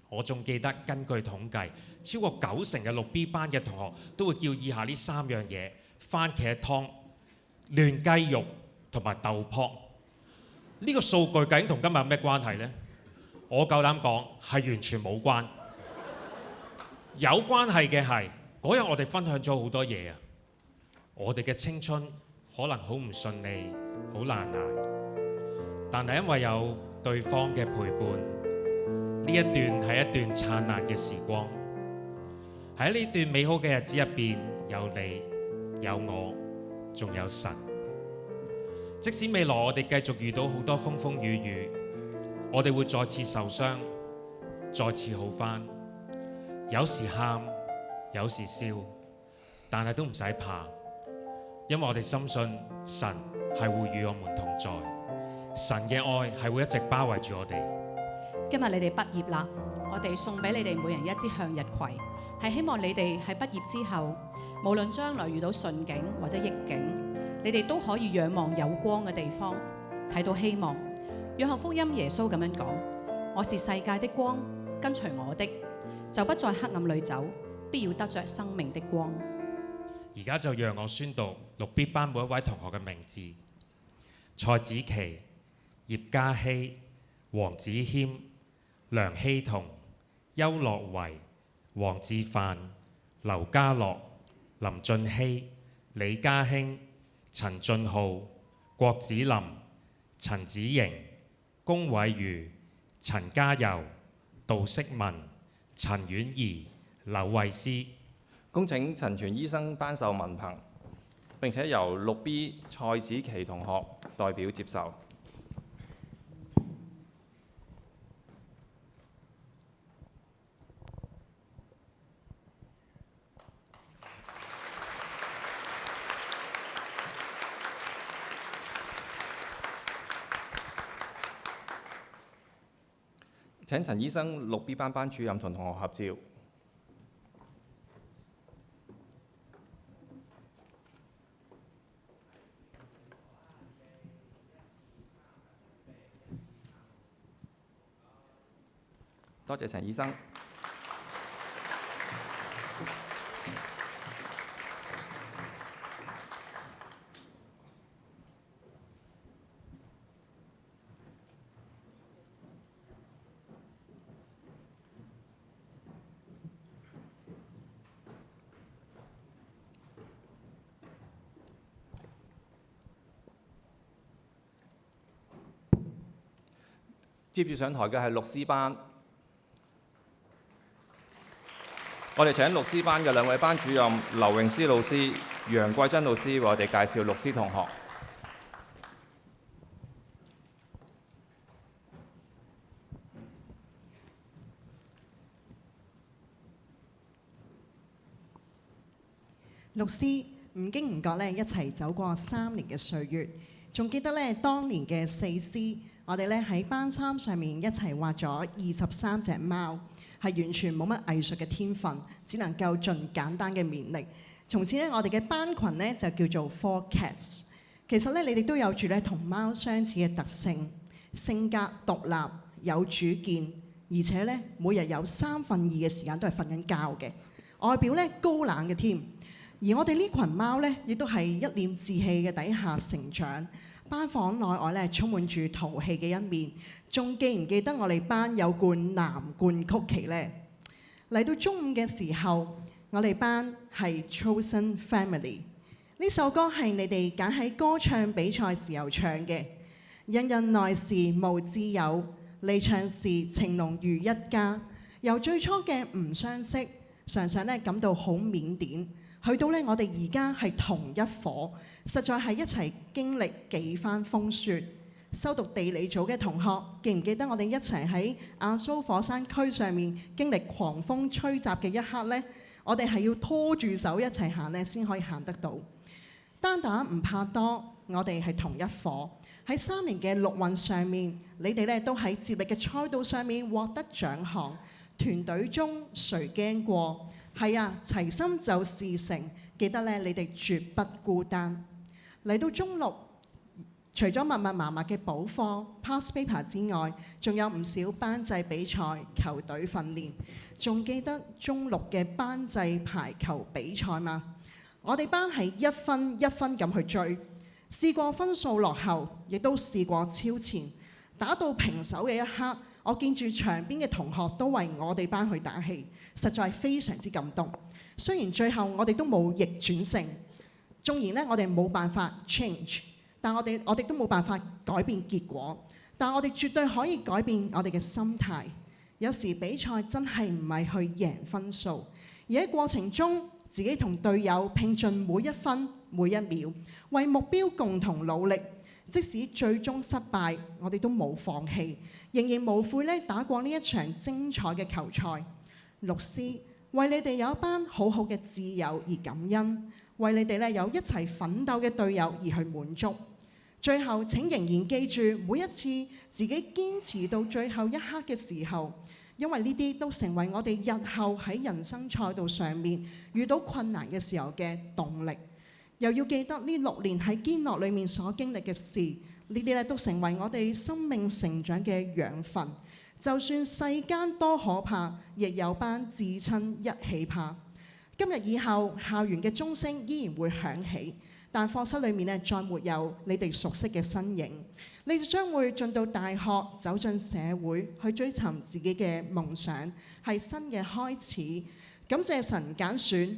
我仲記得根據統計，超過90%嘅6B 班嘅同學都會叫以下呢3樣嘢：番茄湯、嫩雞肉同埋豆泡。呢個數據究竟同今日有咩關係呢？我夠膽講係完全冇關。有關係嘅係嗰日我哋分享咗好多嘢啊！我哋嘅青春可能好唔順利，好難捱，但係因為有對方嘅陪伴。呢一段係一段燦爛嘅時光，喺呢段美好嘅日子入邊，有你，有我，仲有神。即使未來我哋繼續遇到好多風風雨雨，我哋會再次受傷，再次好返。有時喊，有時笑，但係都唔使怕，因為我哋深信神係會與我們同在，神嘅愛係會一直包圍住我哋。今日你哋畢業啦，我哋送俾你哋每人一支向日葵，係希望你哋喺畢業之後，無論將來遇到順境或者逆境，你哋都可以仰望有光嘅地方，睇到希望。約翰福音耶穌咁樣講：我是世界的光，跟隨我的，就不在黑暗裏走，必要得着生命的光。而家就讓我宣讀6B 班每一位同學嘅名字：蔡子琪、葉嘉希、黃子謙、梁希彤、邱樂維、黃志範、劉家樂、林俊熙、李家興、陳俊浩、郭子林、陳子瑩、龔偉如、陳家柔、杜色文、陳婉儀、劉慧詩。恭請陳全醫生頒授文憑，並且由6B 蔡子琪同學代表接受。請陳醫生、6B 班班主任同同學合照。多謝陳醫生。接住上台嘅係6C 班，我哋請6C 班嘅2位班主任劉詠詩老師、楊桂珍老師為我哋介紹6C 同學。6C唔經唔覺咧，一齊走過3年嘅歲月，仲記得咧當年嘅4C。我哋咧喺班3上面一齊畫咗23隻貓，係完全冇乜藝術嘅天分，只能夠盡簡單嘅勉力。從此咧，我哋嘅班群咧就叫做 Four Cats。其實咧，你哋都有住咧同貓相似嘅特性，性格獨立、有主見，而且咧每日有2/3嘅時間都係瞓緊覺嘅，外表咧高冷嘅添。而我哋呢群貓咧，亦都係一念志氣嘅底下成長。班房內外咧充滿住淘氣嘅一面。仲記唔記得我哋班有罐藍罐曲奇呢？嚟到中午嘅時候，我哋班係 Chosen Family。呢首歌係你哋揀喺歌唱比賽時候唱嘅。人人來時無自有，離場時情濃如一家。由最初嘅唔相識，常常咧感到好腼腆，去到咧我哋而家係同一夥，實在係一齊經歷幾番風雪。修讀地理組嘅同學，記唔記得我哋一齊喺亞蘇火山區上面經歷狂風吹襲嘅一刻呢？我哋係要拖住手一齊行咧，先可以行得到。單打唔怕多，我哋係同一夥。喺3年嘅陸運上面，你哋咧都喺接力嘅賽道上面獲得獎項。團隊中誰驚過？係啊，齊心就是成。記得咧，你哋絕不孤單。嚟到中六，除咗密密麻麻嘅補課 past paper 之外，仲有唔少班際比賽、球隊訓練。仲記得中六嘅班際排球比賽嗎？我哋班係一分一分咁去追，試過分數落後，亦都試過超前。打到平手嘅一刻，我見住場邊嘅同學都為我哋班去打氣，實在非常之感動。雖然最後我哋都冇逆轉勝，縱然咧我哋冇辦法 change， 但我哋都冇辦法改變結果。但我哋絕對可以改變我哋嘅心態。有時比賽真係唔係去贏分數，而喺過程中自己同隊友拼盡每一分每一秒，為目標共同努力。即使最終失敗，我哋都冇放棄，仍然無悔咧打過呢一場精彩嘅球賽。律師為你哋有一班好好嘅摯友而感恩，為你哋咧有一齊奮鬥嘅隊友而去滿足。最後請仍然記住每一次自己堅持到最後一刻嘅時候，因為呢啲都成為我哋日後喺人生賽道上面遇到困難嘅時候嘅動力。又要記得呢6年喺堅樂裏面所經歷嘅事，呢啲咧都成為我哋生命成長嘅養分。就算世間多可怕，亦有班至親一起怕。今日以後，校園嘅鐘聲依然會響起，但課室裏面咧再沒有你哋熟悉嘅身影。你哋將會進到大學，走進社會，去追尋自己嘅夢想，係新嘅開始。感謝神揀選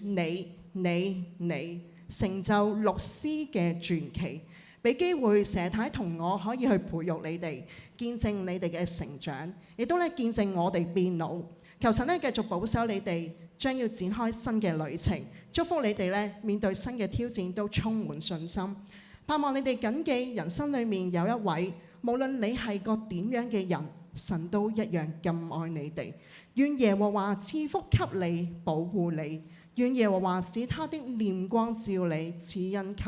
你。成就律師嘅傳奇，俾機會佘太同我可以去培育你哋，見證你哋嘅成長，亦都咧見證我哋變老。求神咧繼續保守你哋，將要展開新嘅旅程，祝福你哋咧面對新嘅挑戰都充滿信心。盼望你哋謹記人生裏面有一位，無論你係個點樣嘅人，神都一樣咁愛你哋。願耶和華賜福給你，保護你。願耶和華使他的臉光照你，賜恩給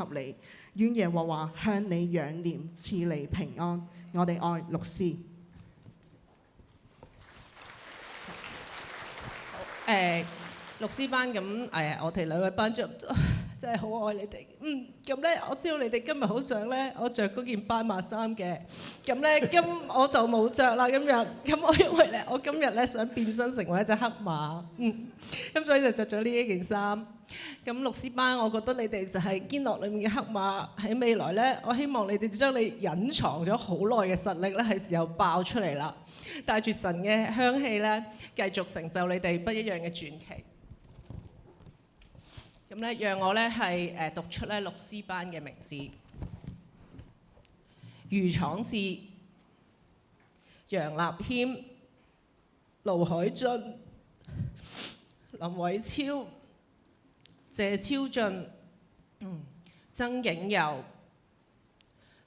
你。願耶和華向你仰臉，賜你平安。我哋愛律師。律師班咁我哋2位班長真係好愛你哋。咁咧，我知道你哋今日好想咧，我着嗰件斑馬衫嘅。咁咧，我就冇着啦今日。咁我因為咧，我今日咧想變身成為一隻黑馬。咁所以就着咗呢一件衫。咁律師班，我覺得你哋就係堅樂裏面嘅黑馬。喺未來咧，我希望你哋將你隱藏咗好耐嘅實力咧，係時候爆出嚟啦。帶住神嘅香氣咧，繼續成就你哋不一樣嘅傳奇。咁咧，讓我咧係讀出咧律師班嘅名字：余闖志、楊立謙、盧海俊、林偉超、謝超俊、曾景佑、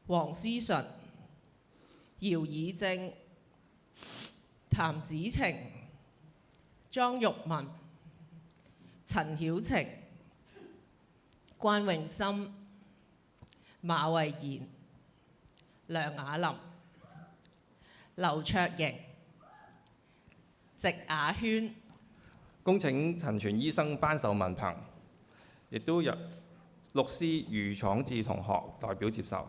黃思純、姚以正、譚子晴、莊玉文、陳曉晴、關詠森、馬慧賢、梁雅琳、劉卓瑩、席雅軒。恭請陳全醫生頒授文憑，亦都由律師余闖志同學代表接受。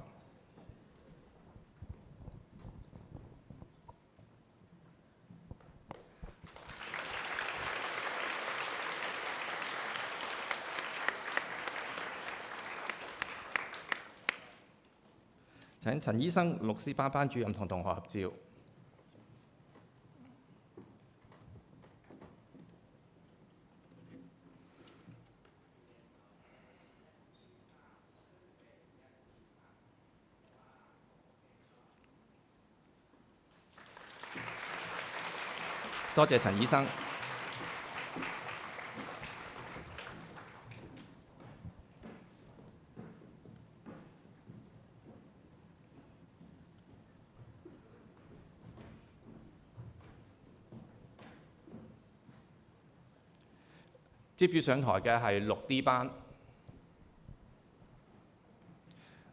請陳醫生、六 C 班班主任同同學合照。多謝陳醫生。接住上台嘅係6D 班，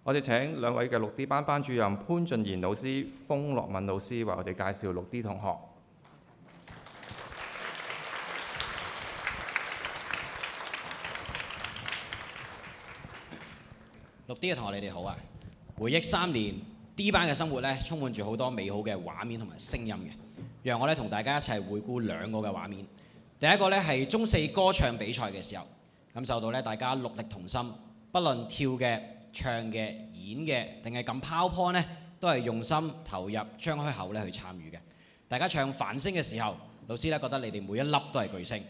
我哋請兩位嘅6D 班班主任潘俊賢老師、封樂敏老師為我哋介紹6D 同學。6D 嘅同學，你哋好啊！回憶3年 D 班嘅生活咧，充滿住好多美好嘅畫面同埋聲音嘅。讓我咧同大家一齊回顧2個嘅畫面。第一個咧係中4歌唱比賽嘅時候，感受到咧大家戮力同心，不論跳嘅、唱嘅、演嘅，定係撳 PowerPoint 咧，都係用心投入，張開口咧去參與嘅。大家唱繁星嘅時候，老師咧覺得你哋每一粒都係巨星。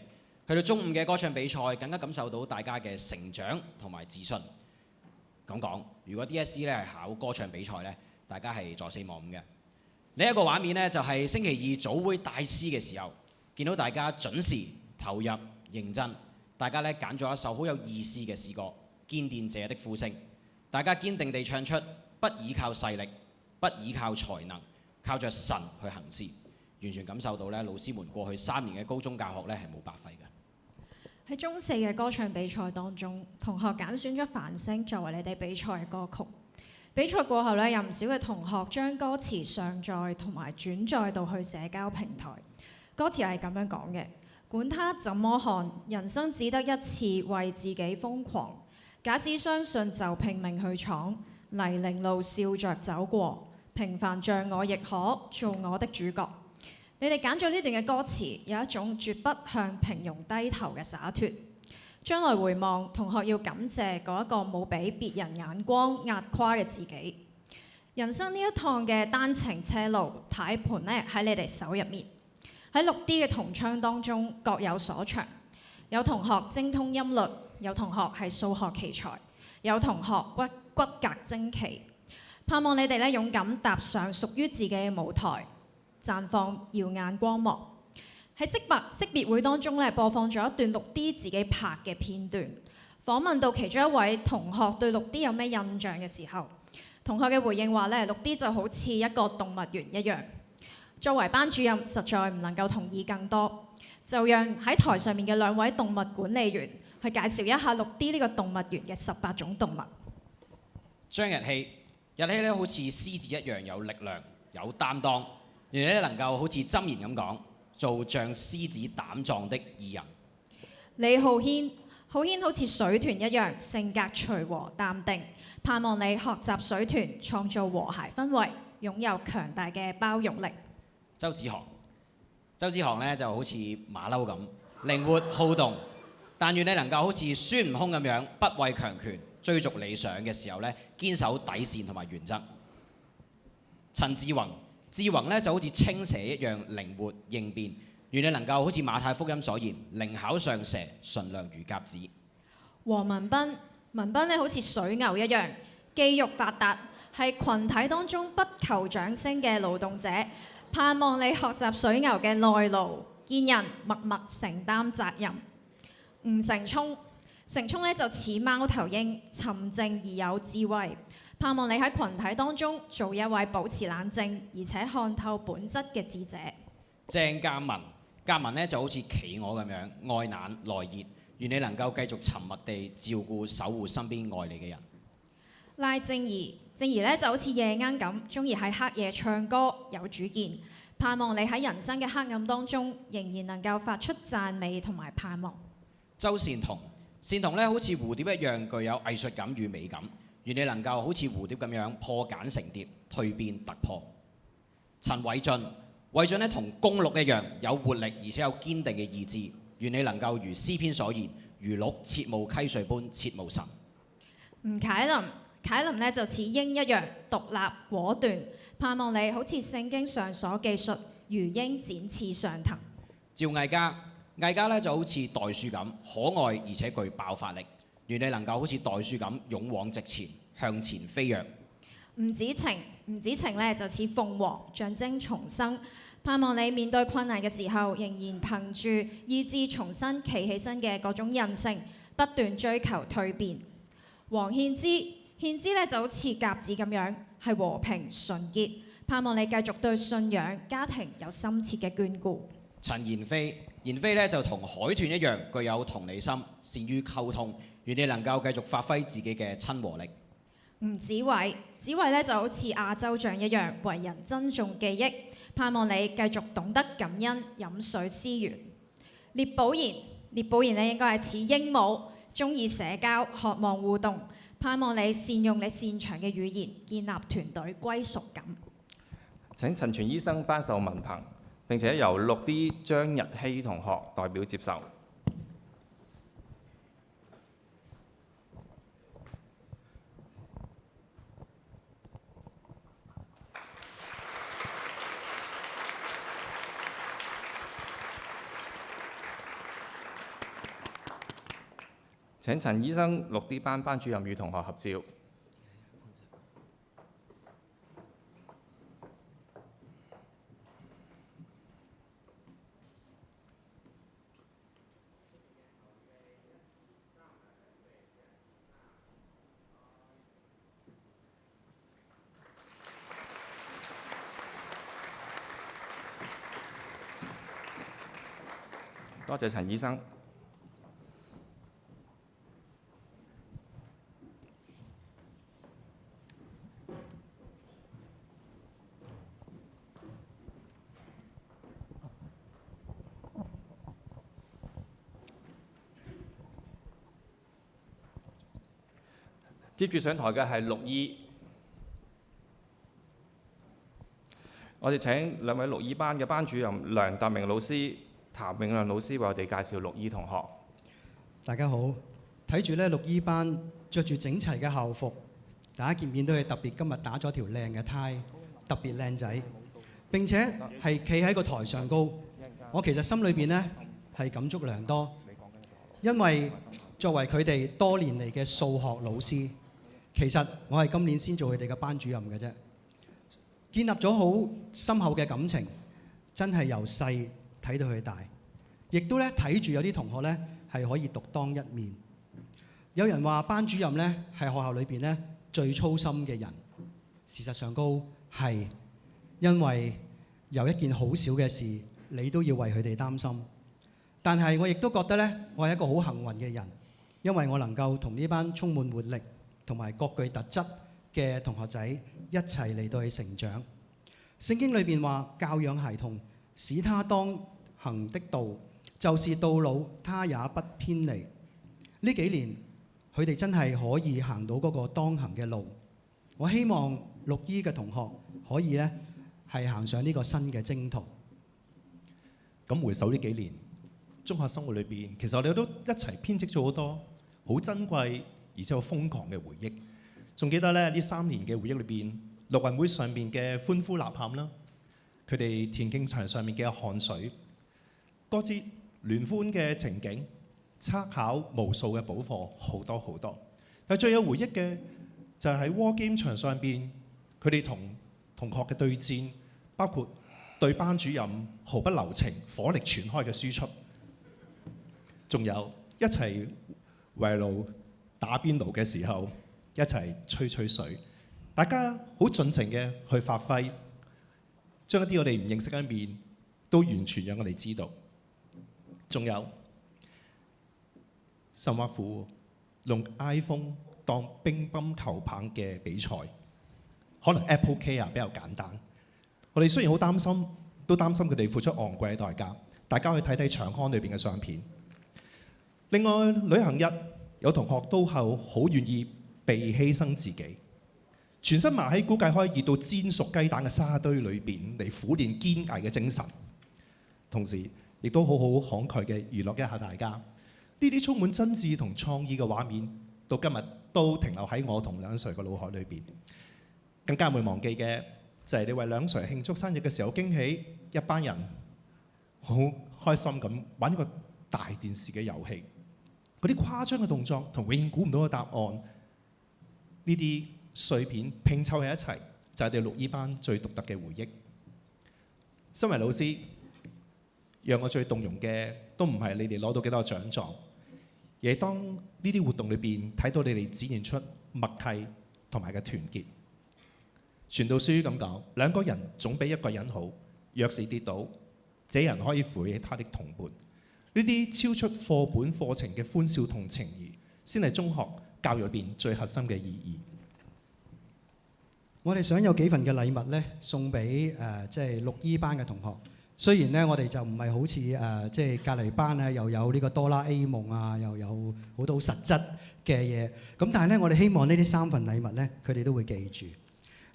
去到中5嘅歌唱比賽，更加感受到大家嘅成長同埋自信。咁講，如果 DSE 咧係考歌唱比賽咧，大家係坐4望5嘅。另一個畫面咧就係星期2早會帶詩嘅時候，見到大家準時投入認真，大家咧揀咗一首好有意思嘅詩歌《堅定者的呼聲》，大家堅定地唱出不依靠勢力，不依靠才能，靠着神去行事，完全感受到咧老師們過去3年嘅高中教學咧係冇白費嘅。喺中4嘅歌唱比賽當中，同學揀選咗《繁星》作為你哋比賽嘅歌曲。比賽過後咧，有唔少嘅同學將歌詞上載同埋轉載到去社交平台。歌詞係咁樣講嘅：管他怎麼看，人生只得一次，為自己瘋狂。假使相信就拼命去闖，泥濘路笑着走過，平凡像我亦可做我的主角。你哋揀咗呢段嘅歌詞，有一種絕不向平庸低頭嘅灑脱。將來回望，同學要感謝嗰一個冇俾別人眼光壓垮嘅自己。人生呢一趟嘅單程車路，軚盤呢喺你哋手入面。喺6D 嘅同窗當中各有所長，有同學精通音律，有同學係數學奇才，有同學骨骼精奇。盼望你哋咧勇敢踏上屬於自己嘅舞台，綻放耀眼光芒。喺識別會當中咧播放咗一段6D 自己拍嘅片段，訪問到其中一位同學對6D 有咩印象嘅時候，同學嘅回應話咧6D 就好似一個動物園一樣。作為班主任，實在唔能夠同意更多，就讓喺台上面嘅2位動物管理員去介紹一下6D 呢個動物園嘅18種動物。張日希咧好似獅子一樣有力量、有擔當，而且能夠好似箴言咁講，做像獅子膽壯的義人。李浩軒好似水豚一樣，性格隨和淡定，盼望你學習水豚，創造和諧氛圍，擁有強大嘅包容力。周子航咧就好似馬騮咁靈活好動，但願你能夠好似孫悟空咁樣不畏強權，追逐理想嘅時候咧堅守底線同埋原則。陳志宏咧就好似青蛇一樣靈活應變，願你能夠好似馬太福音所言，靈巧像蛇，純良如鴿子。黃文彬咧好似水牛一樣，肌肉發達，係群體當中不求掌聲嘅勞動者。盼望你學習水牛嘅耐勞、堅韌、默默承擔責任。吳成聰咧就似貓頭鷹，沉靜而有智慧。盼望你喺群體當中做一位保持冷靜，而且看透本質嘅智者。鄭鑑文咧就好似企鵝咁樣愛懶耐熱，願你能夠繼續沉默地照顧守護身邊愛你嘅人。賴正儀咧就好似夜鶯咁，中意喺黑夜唱歌，有主見。盼望你喺人生嘅黑暗當中，仍然能夠發出讚美同埋盼望。周善彤咧好似蝴蝶一樣具有藝術感與美感，願你能夠好似蝴蝶咁樣破繭成蝶，蛻變突破。陳偉俊咧同公鹿一樣有活力而且有堅定嘅意志，願你能夠如詩篇所言，如鹿切慕溪水般切慕神。吳凱凱琳呢就似鷹一樣獨立果斷，盼望你好似聖經上所記述，如鷹展翅上騰。趙藝嘉咧就好似袋鼠咁可愛而且具爆發力，願你能夠好似袋鼠咁勇往直前，向前飛躍。吳子晴咧就似鳳凰，象徵重生，盼望你面對困難嘅時候，仍然憑住意志重新企起身嘅嗰種韌性，不斷追求蛻變。黃獻之咧就好似鴿子咁樣，係和平純潔，盼望你繼續對信仰、家庭有深切嘅眷顧。陳妍霏咧就同海豚一樣，具有同理心，善於溝通，願你能夠繼續發揮自己嘅親和力。吳子偉咧就好似亞洲象一樣，為人珍重記憶，盼望你繼續懂得感恩，飲水思源。聶寶賢咧應該係似鸚鵡，中意社交，渴望互動，盼望你善用你擅長嘅語言，建立團隊歸屬感。請陳全醫生頒授文憑，並且由6D 張日希同學代表接受。請陳醫生6D 班班主任與同學合照。多謝陳醫生。接住上台嘅係6E，我哋請兩位6E班嘅班主任梁達明老師、譚永亮老師為我哋介紹6E同學。大家好，睇住咧6E班着住整齊嘅校服，大家見唔見到佢特別今日打咗條靚嘅呔，特別靚仔。並且係企喺個台上高，我其實心裏邊呢係感觸良多，因為作為佢哋多年嚟嘅數學老師。其實我係今年先做佢哋嘅班主任嘅啫，建立咗好深厚嘅感情，真係由細睇到佢大，亦都咧睇住有啲同學咧係可以獨當一面。有人話班主任咧係學校裏邊咧最操心嘅人，事實上高係，因為有一件好小嘅事，你都要為佢哋擔心。但係我亦都覺得咧，我係一個好幸運嘅人，因為我能夠同呢班充滿活力同埋各具特質嘅同學仔一齊嚟到去成長。聖經裏邊話教養孩童，使他當行的道，就是到老他也不偏離。呢幾年佢哋真係可以行到嗰個當行嘅路。我希望6E嘅同學可以咧係行上呢個新嘅征途。咁回首呢幾年中學生活裏邊，其實我哋都一齊編織咗好多好珍貴而且好瘋狂嘅回憶，仲記得咧呢3年嘅回憶裏邊，陸運會上面嘅歡呼吶喊啦，佢哋田徑場上面嘅汗水，多節聯歡嘅情景，測考無數嘅補課，好多好多。但最有回憶嘅就係喺 War Game 場上邊，佢哋同同學嘅對戰，包括對班主任毫不留情、火力全開嘅輸出，仲有一齊圍爐打邊爐嘅時候，一齊吹吹水，大家好盡情嘅去發揮，將一啲我哋唔認識嘅一面都完全讓我哋知道。仲有甚或乎用 iPhone 當乒乓球棒嘅比賽，可能 Apple Care 比較簡單。我哋雖然好擔心，都擔心佢哋付出昂貴嘅代價。大家去睇睇場刊裏邊嘅相片。另外旅行日，有同學都係好願意被犧牲自己，全身麻喺估計可以熱到煎熟雞蛋嘅沙堆裏邊嚟苦練堅毅嘅精神，同時亦都好好慷慨嘅娛樂一下大家。呢啲充滿真摯同創意嘅畫面，到今日都停留喺我同梁 Sir 嘅腦海裏邊。更加唔會忘記嘅就係你為梁 Sir 慶祝生日嘅時候，驚喜一班人好開心咁玩一個大電視嘅遊戲，嗰啲誇張嘅動作同永遠估唔到嘅答案，呢啲碎片拼湊喺一齊，就係我哋綠衣班最獨特嘅回憶。身為老師，讓我最動容嘅都唔係你哋攞到幾多個獎狀，而係當呢啲活動裏邊睇到你哋展現出默契同埋嘅團結。傳道書咁講，兩個人總比一個人好，若是跌倒，這人可以扶起他的同伴。呢啲超出課本課程嘅歡笑同情誼，先係中學教育入邊最核心嘅意義。我哋想有幾份嘅禮物咧，送俾即係綠衣班嘅同學。雖然咧，我哋就唔係好似即係隔離班咧，又有呢個哆啦 A 夢啊，又有好多實質嘅嘢。咁但係咧，我哋希望呢啲3份禮物咧，佢哋都會記住。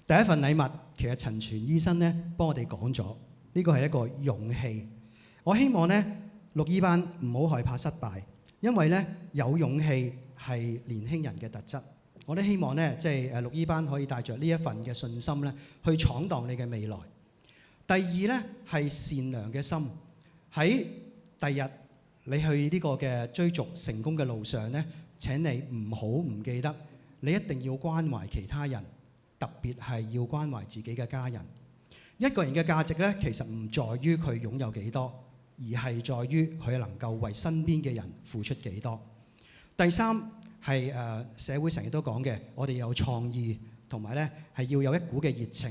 第一份禮物其實陳全醫生咧幫我哋講咗，呢個係一個勇氣。我希望咧綠衣班唔好害怕失敗，因為咧有勇氣係年輕人嘅特質。我都希望咧即係綠衣班可以帶着呢一份嘅信心咧，去闖蕩你嘅未來。第二咧係善良嘅心，喺第日你去呢個嘅追逐成功嘅路上咧，請你唔好唔記得，你一定要關懷其他人。特別係要關懷自己嘅家人。一個人嘅價值咧，其實唔在於佢擁有幾多，而係在於佢能夠為身邊嘅人付出幾多。第三係社會成日都講嘅，我哋有創意，同埋咧係要有一股嘅熱情。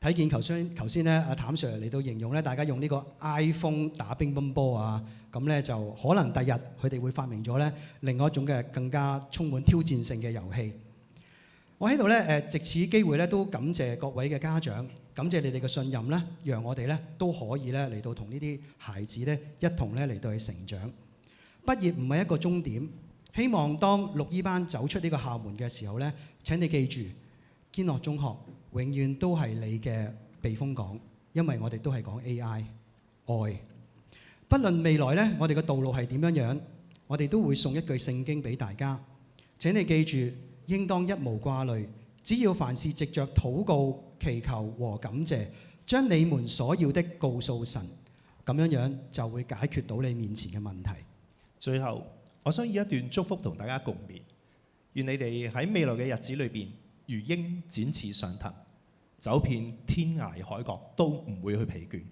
睇見頭先咧阿譚 Sir 嚟到形容咧，大家用呢個 iPhone 打乒乓波啊，咁咧就可能第日佢哋會發明咗咧另外一種嘅更加充滿挑戰性嘅遊戲。我喺度咧藉此機會咧都感謝各位嘅家長，感謝你哋嘅信任咧，讓我哋咧都可以咧嚟到同呢啲孩子咧一同咧嚟到去成長。畢業唔係一個終點，希望當綠衣班走出呢個校門嘅時候咧，請你記住，堅樂中學永遠都係你嘅避風港，因為我哋都係講 AI 愛。不論未來咧我哋嘅道路係點樣樣，我哋都會送一句聖經俾大家。請你記住，應當一無掛慮，只要凡事藉着禱告、祈求和感謝，將你們所要的告訴神，咁樣樣就會解決到你面前嘅問題。最後，我想以一段祝福同大家共勉，願你哋喺未來嘅日子裏邊，如鷹展翅上騰，走遍天涯海角都唔會去疲倦。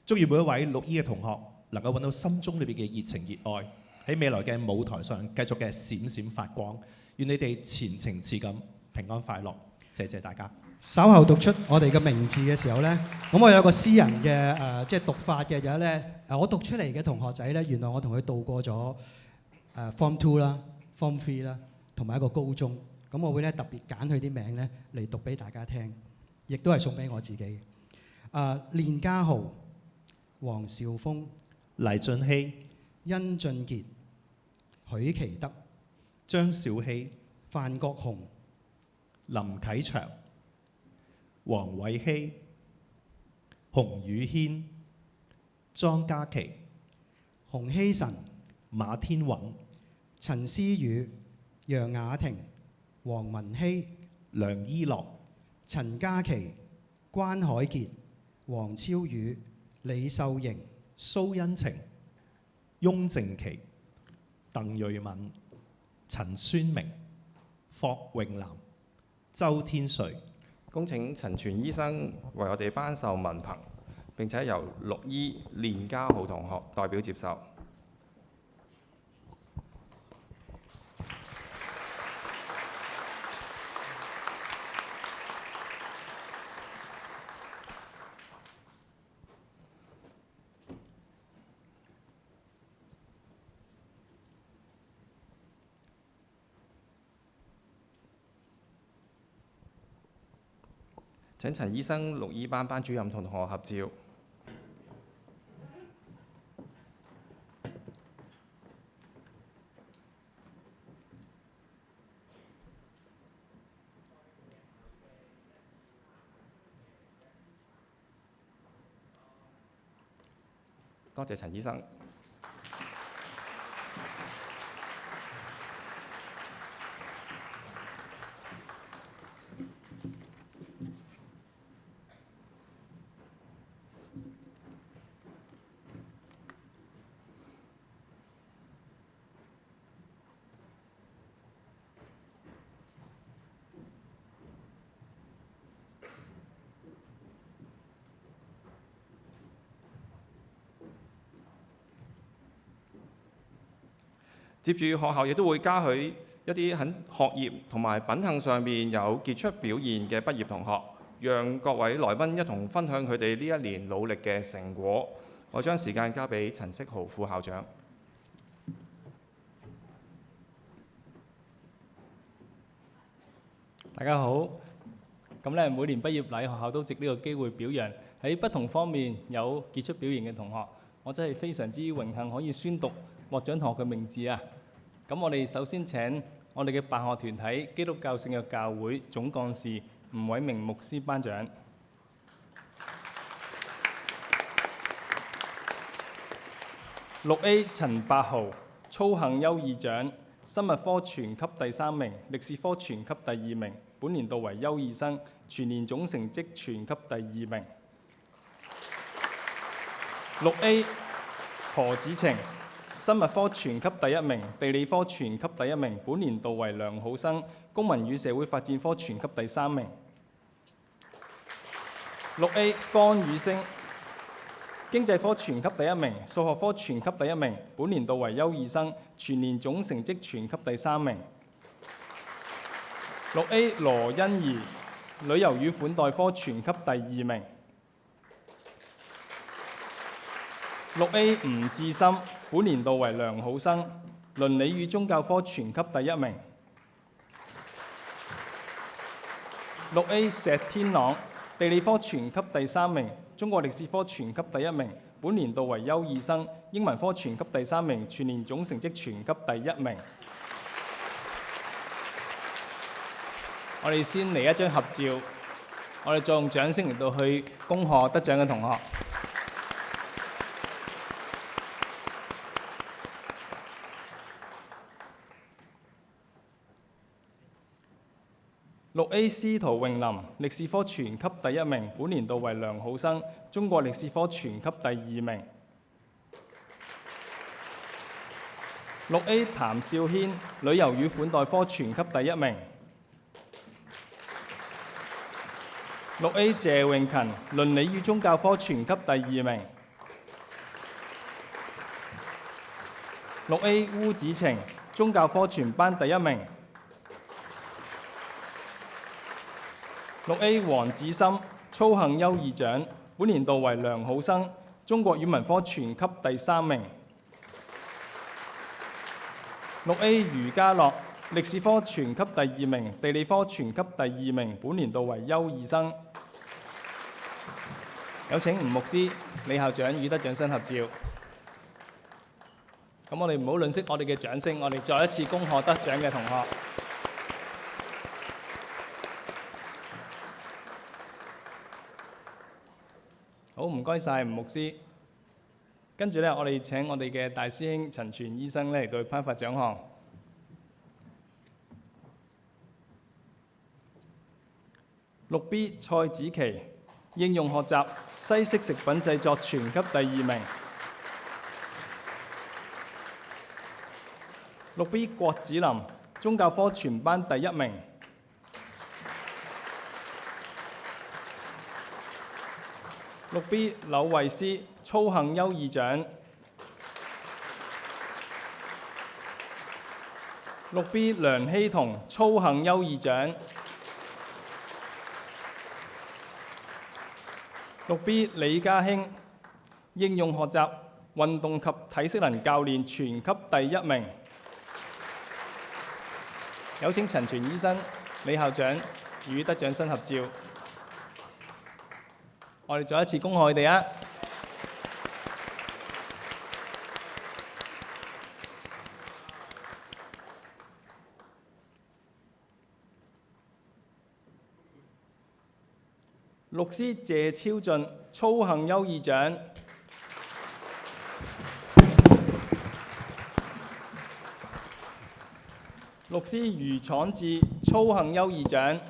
祝願每一位綠衣嘅同學能夠揾到心中裏邊嘅熱情熱愛，喺未來嘅舞台上繼續嘅閃閃發光。願你哋前程似錦，平安快樂。謝謝大家。稍後讀出我哋嘅名字嘅時候呢，咁我有個私人嘅即係讀法嘅就係咧，我讀出嚟嘅同學仔呢，原來我同佢度過咗Form 2啦、Form 3啦，同埋一個高中。咁我會咧特別揀佢啲名呢嚟讀俾大家聽，亦都係送俾我自己。練家豪、黃兆峰、黎俊熙、殷俊傑、許其德、張小希、范國雄、林啟祥、黃偉希、洪宇軒、莊嘉琪、洪希臣、馬天雲、陳思宇、楊雅婷、黃文希、梁依樂、陳嘉琪、關海傑、黃超宇、李秀瑩、蘇恩晴、翁靜琪、鄧瑞敏、陳宣明、霍永南、周天瑞。恭請陳全醫生為我哋頒授文憑，並且由綠衣練家豪同學代表接受。請陳醫生、綠衣班班主任同同學合照。多謝陳醫生。接住學校亦都會嘉許一啲喺學業同埋品行上面有傑出表現嘅畢業同學，讓各位來賓一同分享佢哋呢一年努力嘅成果。我將時間交俾陳適豪副校長。大家好，咁咧每年畢業禮學校都藉呢個機會表揚喺不同方面有傑出表現嘅同學，我真係非常之榮幸可以宣讀獲獎同學嘅名字啊！咁我哋首先請我哋嘅辦學團體基督教聖約教會總幹事吳偉明牧師頒獎。6A 陳百豪操行優異獎，生物科全級第3名，歷史科全級第2名，本年度為優異生，全年總成績全級第2名。6A 何子晴生物科全級第1名，地理科全級第1名，本年度為良好生，公民與社會發展科全級第3名。6A 江宇星經濟科全級第1名，數學科全級第1名，本年度為優異生，全年總成績全級第3名。6A 羅欣怡旅遊與款待科全級第2名。6A 吳志森本年度為良好生，倫理與宗教科全級第1名。6A 石天朗地理科全級第3名，中國歷史科全級第1名，本年度為優異生，英文科全級第3名，全年總成績全級第1名。我哋先嚟一張合照，我哋再用掌聲嚟到去恭賀得獎嘅同學。6A 司徒詠琳歷史科全級第1名，本年度為良好生，中國歷史科全級第2名。6A 譚少軒旅遊與款待科全級第1名。6A 謝永勤倫理與宗教科全級第2名。6A 鄔子晴宗教科全班第1名。6A 黃子森操行優異獎，本年度為良好生，中國語文科全級第3名。6A 余家樂歷史科全級第2名，地理科全級第2名，本年度為優異生。有請吳牧師、李校長與得獎生合照。咁我哋唔好吝嗇我哋嘅掌聲，我哋再一次恭賀得獎嘅同學。好，唔該晒吳牧師。跟住咧，我哋請我哋嘅大師兄陳全醫生咧嚟到頒發獎項。6B 蔡子琪應用學習西式食品製作全級第2名。6B 郭子琳宗教科全班第1名。6B 柳慧思操行優異獎。6B 梁希彤操行優異獎。6B 李家興應用學習運動及體適能教練全級第1名。有請陳全醫生、李校長與得獎生合照。我哋再一次恭賀佢哋啊！6C 謝超俊操行優異獎。6C 余闖志操行優異獎。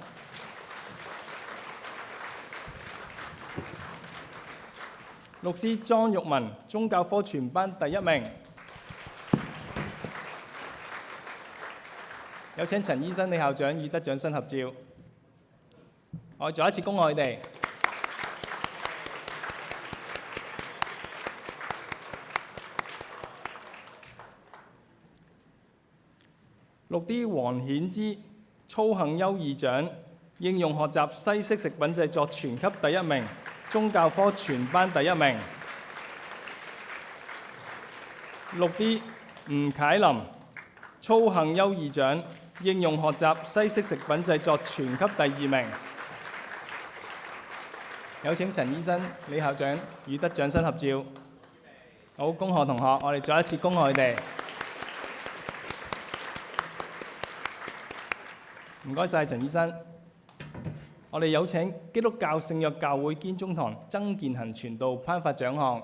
6C 莊玉文宗教科全班第1名。有請陳醫生、李校長與得獎生合照。我再一次恭賀佢哋。6D 黃顯之操行優異獎，應用學習西式食品製作全級第1名，宗教科全班第1名。6D 吳啟林操行優異獎，應用學習西式食品製作全級第2名。有請陳醫生、李校長與得獎生合照。好，恭賀同學，我哋再一次恭賀佢哋。唔該晒，陳醫生。我哋有請基督教聖約教會堅中堂曾健恒傳道頒發獎項。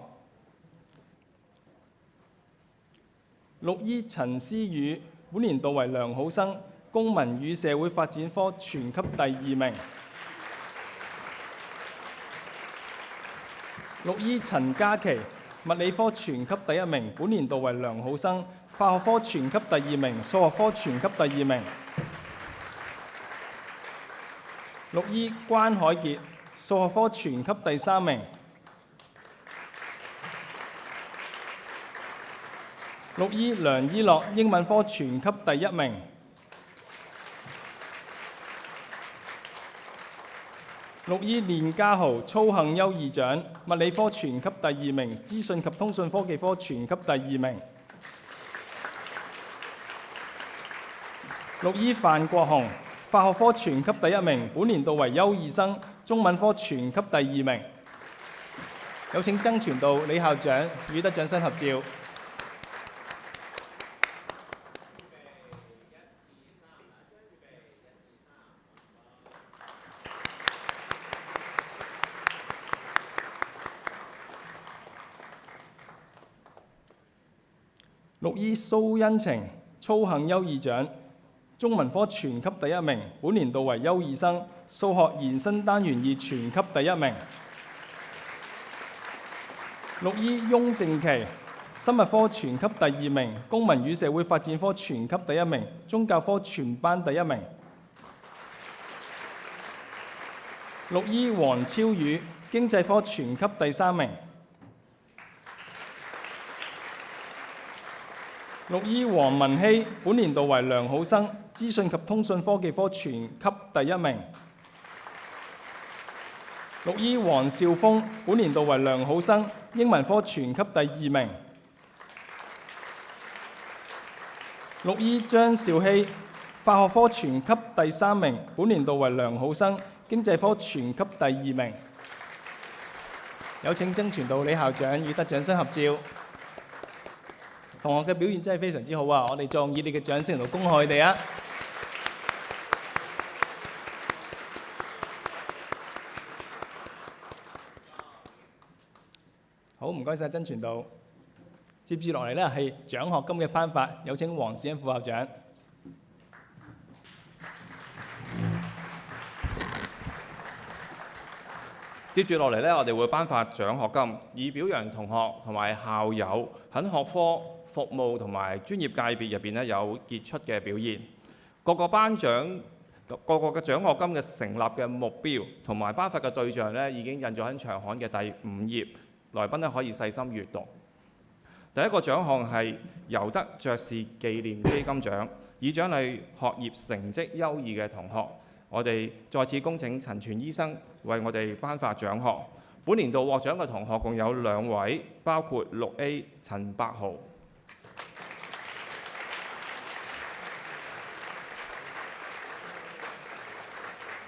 6E 陳思宇本年度為良好生，公民與社會發展科全級第2名。6E 陳嘉琪物理科全級第1名，本年度為良好生，化學科全級第2名，數學科全級第2名。6E 關海傑數學科全級第3名。6E 梁依樂英文科全級第1名。6E 練家豪操行優異獎物理科全級第2名，資訊及通訊科技科全級第2名。6E 范國雄化學科全級第1名，本年度為優異生，中文科全級第2名。有請曾傳道、李校長與得獎生合照。6E 蘇恩晴操行優異獎，中文科全級第1名，本年度為優異生，數學延伸單元2全級第1名。6E 翁正琪生物科全級第2名，公民與社會發展科全級第1名，宗教科全班第1名。6E 黃超宇經濟科全級第3名。6E 黃文希本年度為良好生，資訊及通訊科技科全級第1名。6E 黃兆峰本年度為良好生，英文科全級第2名。6E 張兆熙化學科全級第3名，本年度為良好生，經濟科全級第2名。有請曾傳道、李校長與得獎生合照。同學嘅表現真係非常之好啊！我哋再用熱烈嘅掌聲嚟到恭賀佢哋啊！好，唔該晒曾傳道。接住落嚟呢係獎學金嘅頒發，有請黃士恩副校長。接住落嚟呢，我哋會頒發獎學金，以表揚同學同埋校友喺學科、服務同埋專業界別入邊呢有傑出嘅表現。各個嘅獎學金嘅成立嘅目標同埋頒發嘅對象呢，已經印咗喺長刊嘅第5頁，來賓呢可以細心閱讀。第一個獎項係尤德爵士紀念基金獎，以獎勵學業成績優異嘅同學。我哋再次恭請陳全醫生為我哋頒發獎項。本年度獲獎嘅同學共有2位，包括6A 陳柏豪、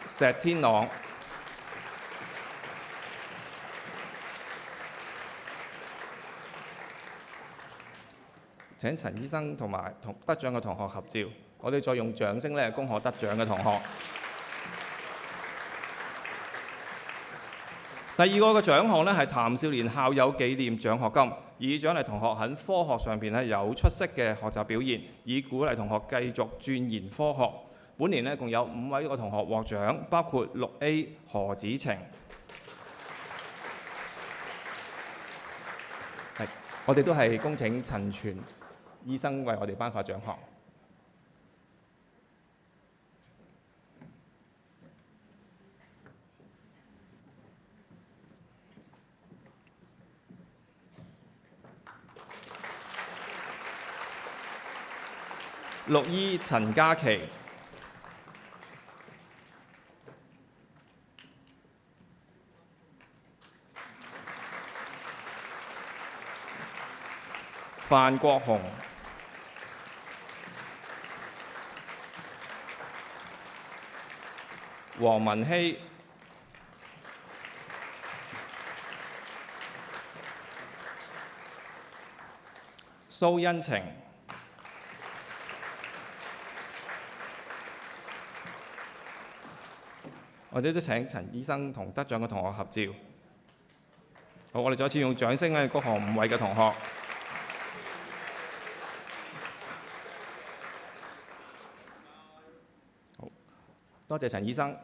石天朗、請陳醫生同埋得獎嘅同學合照。我哋再用掌聲恭賀得獎嘅同學。第二個嘅獎項係譚少年校友紀念獎學金，以獎勵同學喺科學上邊有出色嘅學習表現，以鼓勵同學繼續鑽研科學。本年共有5位嘅同學獲獎，包括6A 何子晴。我哋都係恭請陳全醫生為我哋頒發獎項。6E 陳嘉琪、范國雄、黃文希、蘇恩晴、我哋都請陳醫生同得獎嘅同學合照。好，我哋再次用掌聲咧，恭賀5位嘅同學。好，多謝陳醫生。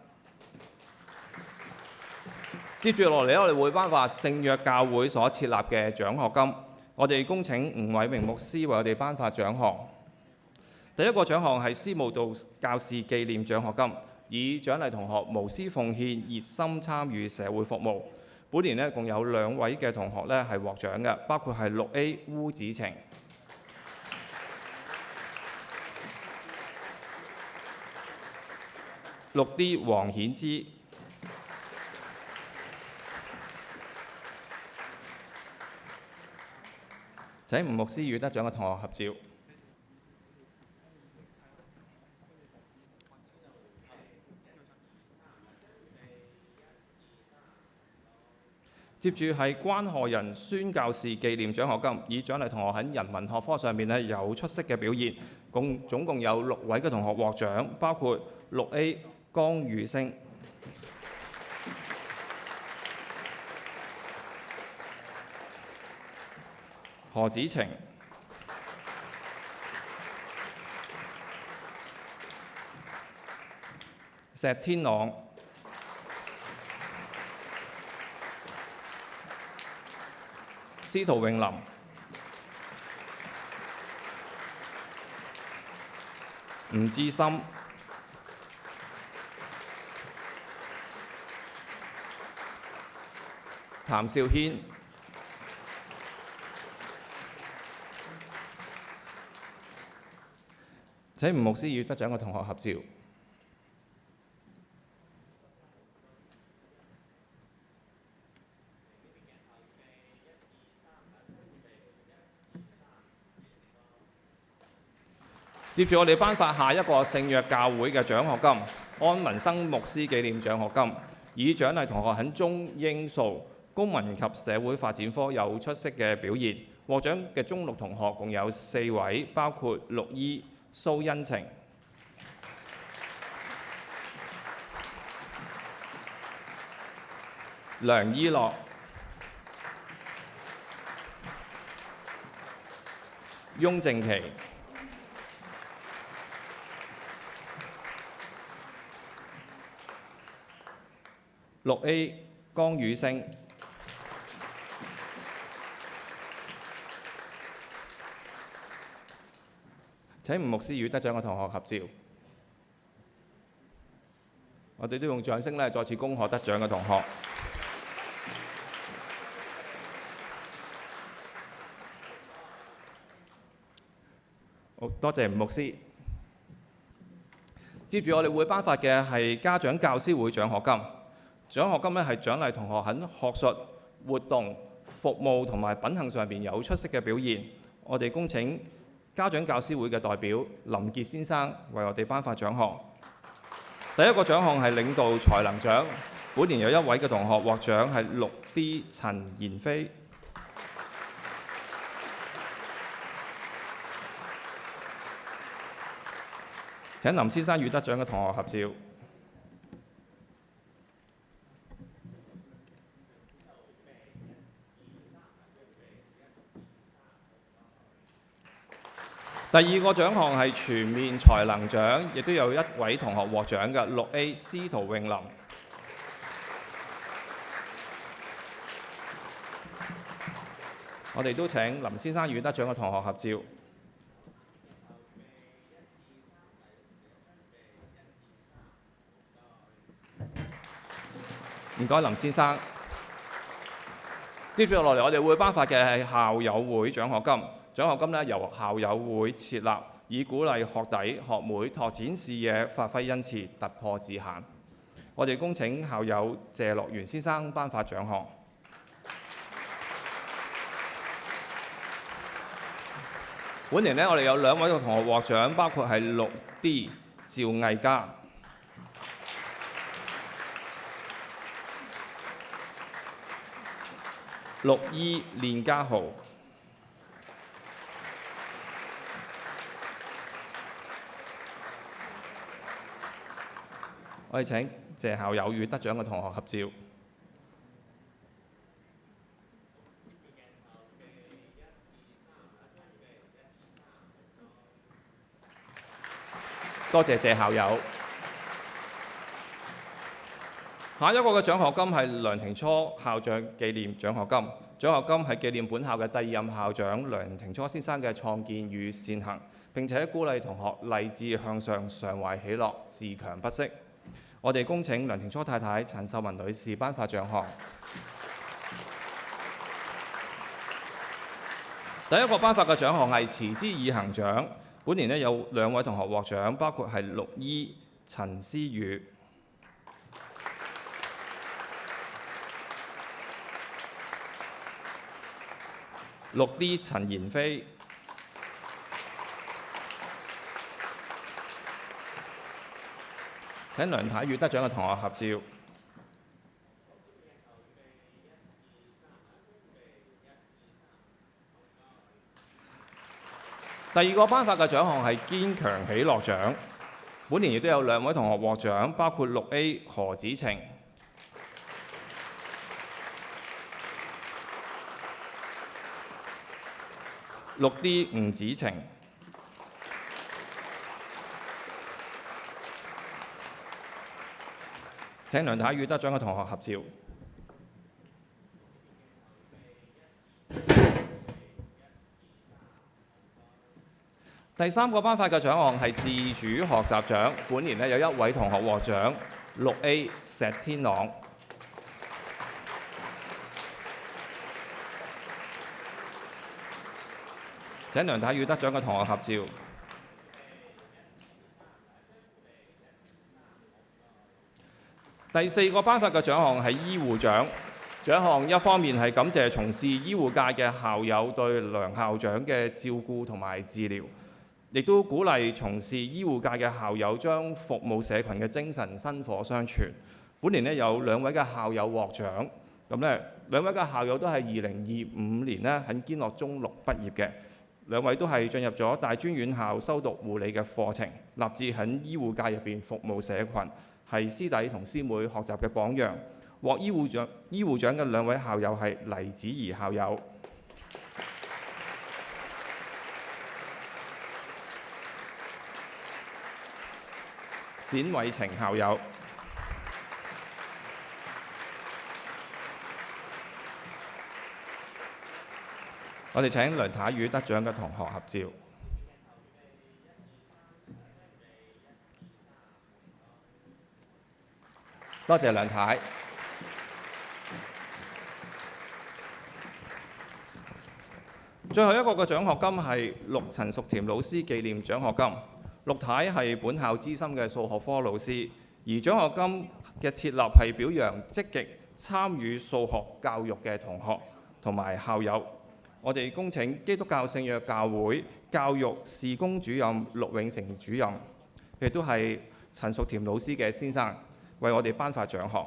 接住落嚟咧，我哋會頒發聖約教會所設立嘅獎學金。我哋恭請吳偉明牧師為我哋頒發獎項。第一個獎項係司務道教士紀念獎學金，以獎勵同學無私奉獻、熱心參與社會服務。本年呢，共有2位嘅同學呢係獲獎嘅，包括係6A 烏子晴、6D 黃顯之、請吳牧師與得獎嘅同學合照。接住係關賀仁宣教士紀念獎學金，以獎勵同學喺人文學科上面呢有出色嘅表現。總共有6位嘅同學獲獎，包括6A 江宇星、何子晴、石天朗、司徒永林、吳志森、譚兆軒、請吳牧師與得獎嘅同學合照。接住我哋頒發下一個聖約教會嘅獎學金——安文生牧師紀念獎學金，以獎勵同學喺中英數公民及社會發展科有出色嘅表現。獲獎嘅中六同學共有4位，包括6E 蘇恩晴、梁依樂、翁正琪、6A 江宇星、請吳牧師與得獎嘅同學合照。我哋都用掌聲咧，再次恭賀得獎嘅同學。好多謝吳牧師。接住我哋會頒發嘅係家長教師會獎學金。獎學金咧係獎勵同學喺學術、活動、服務同埋品行上邊有出色嘅表現。我哋恭請家長教師會嘅代表林傑先生為我哋頒發獎項。第一個獎項係領導才能獎，本年有1位嘅同學獲獎係6D 陳妍飛。請林先生與得獎嘅同學合照。第二個獎項係全面才能獎，亦都有1位同學獲獎嘅6A 司徒永林。我哋都請林先生與得獎嘅同學合照。唔該，林先生。接住落嚟，我哋會頒發嘅係校友會獎學金。獎學金咧由校友會設立，以鼓勵學弟學妹拓展視野、發揮恩賜、突破自限。我哋恭請校友謝樂元先生頒發獎項。本年我哋有2位嘅同學獲獎，包括係6D 趙毅嘉、6E 練家豪、我哋請謝校友與得獎嘅同學合照。多謝謝校友。下一個嘅獎學金係梁庭初校長紀念獎學金。獎學金係紀念本校嘅第2任校長梁庭初先生嘅創建與善行，並且鼓勵同學勵志向上、常懷喜樂、自強不息。我哋恭請梁庭初太太陳秀文女士頒發獎項。第一個頒發嘅獎項係持之以恆獎。本年有2位同學獲獎，包括係6E陳思宇、6D 陳妍飛、請梁太與得獎嘅同學合照。第二個頒發嘅獎項係堅強喜樂獎。本年亦都有2位同學獲獎，包括6A 何子晴、6D 吳子晴。請梁太與得獎嘅同學合照。第3個頒發嘅獎項係自主學習獎。本年有1位同學獲獎，6A 石天朗。請梁太與得獎嘅同學合照。第4個頒發嘅獎項係醫護獎。獎項一方面係感謝從事醫護界嘅校友對梁校長嘅照顧同埋治療，亦都鼓勵從事醫護界嘅校友將服務社群嘅精神薪火相傳。本年有2位嘅校友獲獎，咁2位嘅校友都係2025年喺堅樂中6畢業嘅，2位都係進入咗大專院校修讀護理嘅課程，立志喺醫護界入邊服務社群，係師弟同師妹學習嘅榜樣。獲醫護獎嘅2位校友係黎子怡校友、冼偉晴校友。我哋請梁太與得獎嘅同學合照。多謝梁太。最後一個嘅獎學金係陸陳淑甜老師紀念獎學金。陸太係本校資深嘅數學科老師，而獎學金嘅設立係表揚積極參與數學教育嘅同學同埋校友。我哋恭請基督教聖約教會教育事工主任陸永成主任，亦都係陳淑甜老師嘅先生，為我哋頒發獎項。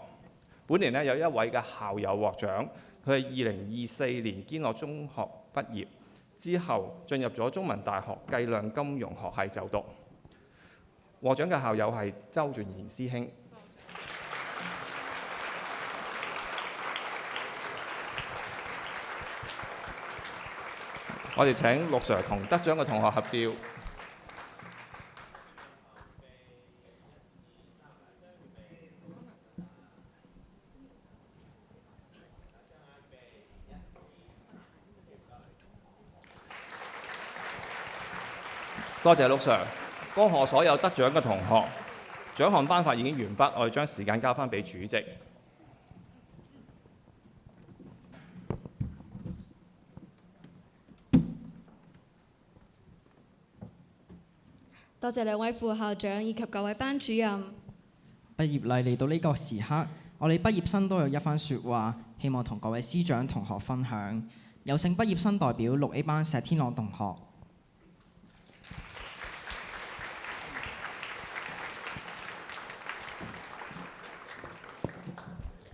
本年有1位嘅校友獲獎，佢係2024年堅樂中學畢業之後進入咗中文大學計量金融學系就讀。獲獎嘅校友係周俊賢師兄。我哋請陸 Sir 同得獎嘅同學合照。多謝陸 Sir。恭賀所有得獎嘅同學，獎項頒發已經完畢，我哋將時間交翻俾主席。多謝兩位副校長以及各位班主任。畢業禮嚟到呢個時刻，我哋畢業生都有一番説話，希望同各位師長同學分享。有請畢業生代表6A 班石天朗同學。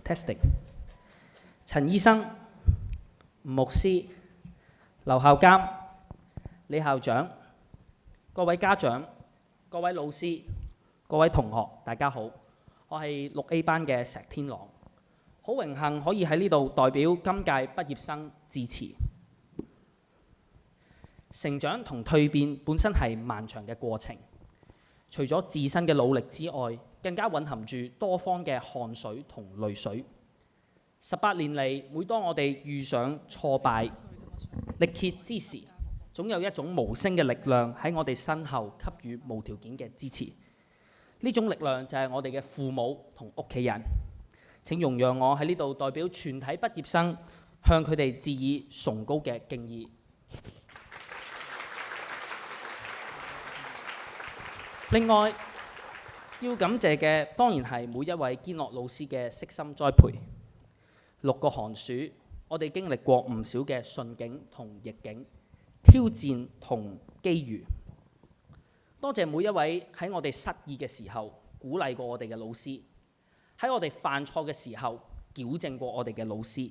Testing。陳醫生、吳牧師、劉校監、李校長、各位家長、各位老師、各位同學，大家好，我係6A 班嘅石天朗，好榮幸可以喺呢度代表今屆畢業生致辭。成長同蛻變本身係漫長嘅過程，除咗自身嘅努力之外，更加蘊含住多方嘅汗水同淚水。18年嚟，每當我哋遇上挫敗、力竭之時，總有一種無聲嘅力量喺我哋身後給予無條件嘅支持。呢種力量就係我哋嘅父母同屋企人。請容讓我喺呢度代表全體畢業生向佢哋致以崇高嘅敬意。另外，要感謝嘅當然係每一位堅樂老師嘅悉心栽培。6個寒暑，我哋經歷過唔少嘅順境同逆境、挑戰同機遇。多謝每一位喺我哋失意嘅時候鼓勵過我哋嘅老師，喺我哋犯錯嘅時候矯正過我哋嘅老師。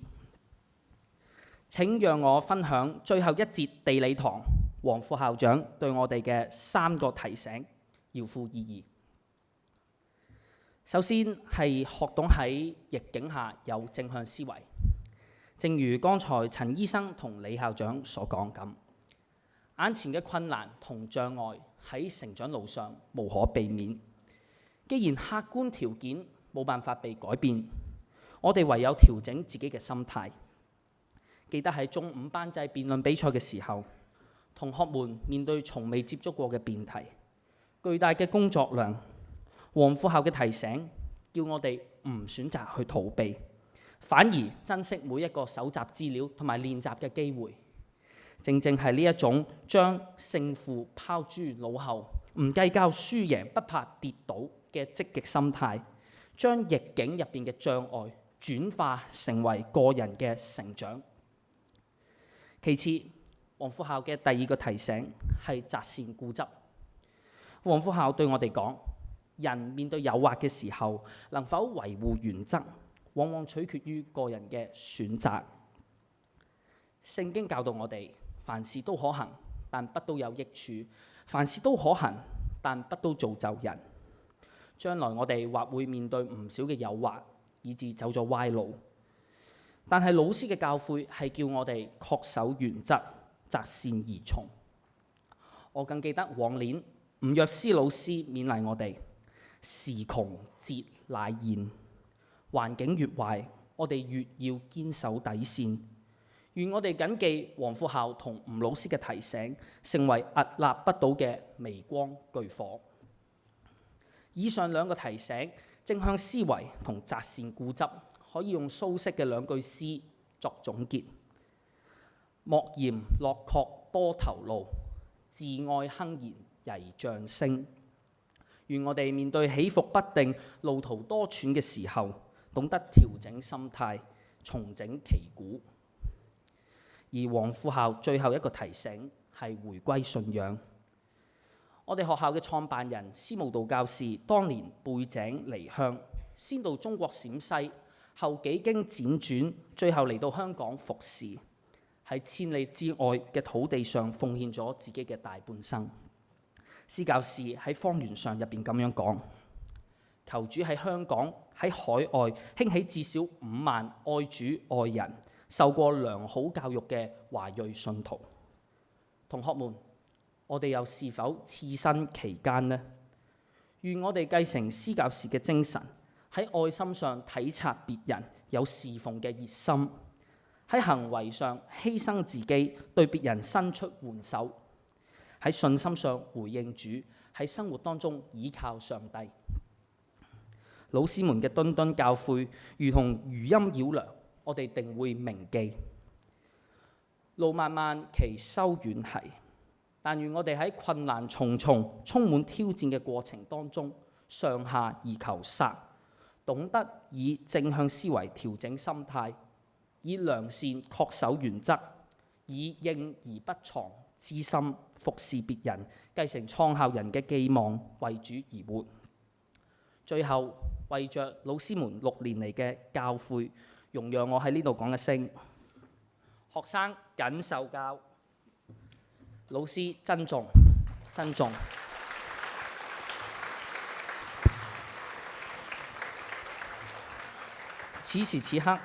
請讓我分享最後一節地理堂黃副校長對我哋嘅3個提醒，遙賦意義。首先係學懂喺逆境下有正向思維，正如剛才陳醫生同李校長所講咁，眼前嘅困難同障礙喺成長路上無可避免。既然客觀條件冇辦法被改變，我哋唯有調整自己嘅心態。記得喺中5班際辯論比賽嘅時候，同學們面對從未接觸過嘅辯題，巨大嘅工作量。黃副校嘅提醒叫我哋唔選擇去逃避，反而珍惜每一個搜集資料同埋練習嘅機會。正正係呢一種將勝負拋諸腦後，唔計較輸贏，不怕跌倒嘅積極心態，將逆境入邊嘅障礙轉化成為個人嘅成長。其次，黃副校嘅第2個提醒係擇善固執。黃副校對我哋講，人面對誘惑嘅時候，能否維護原則，往往取決於個人嘅選擇。聖經教導我哋，凡事都可行，但不都有益處；凡事都可行，但不都造就人。將來我哋或會面對唔少嘅誘惑，以致走咗歪路。但係老師嘅教誨係叫我哋恪守原則，擇善而從。我更記得往年吳若思老師勉勵我哋，時窮節乃現，環境越壞，我哋越要堅守底線。願我哋謹記黃副校同吳老師嘅提醒，成為屹立不倒嘅微光炬火。以上2個提醒，正向思維同擇善固執，可以用蘇軾嘅2句詩作總結：莫嫌落確多頭路，自愛亨然曳將星。願我哋面對起伏不定、路途多舛嘅時候，懂得調整心態，重整旗鼓。而黃副校最後1個提醒係回歸信仰。我哋學校嘅創辦人司務道教士當年背井離鄉，先到中國陝西，後幾經輾轉，最後嚟到香港服侍，喺千里之外嘅土地上奉獻咗自己嘅大半生。司教士喺方圓上入邊咁樣講：求主喺香港、喺海外興起至少5萬愛主愛人、受過良好教育嘅華裔信徒。同學們，我哋又是否置身其間呢？願我哋繼承司教士嘅精神，喺愛心上體察別人有侍奉嘅熱心，喺行為上犧牲自己，對別人伸出援手。喺信心上回應主，喺生活當中倚靠上帝。老師們嘅諄諄教誨，如同餘音繞梁，我哋定會銘記。路漫漫其修遠兮，但願我哋喺困難重重、充滿挑戰嘅過程當中，上下而求殺，懂得以正向思維調整心態，以良善恪守原則，以應而不藏之心服侍別人，繼承創校人嘅寄望，為主而活。最後，為着老師們6年嚟嘅教誨，容讓我喺呢度講一聲：學生謹受教，老師珍重，珍重。此時此刻，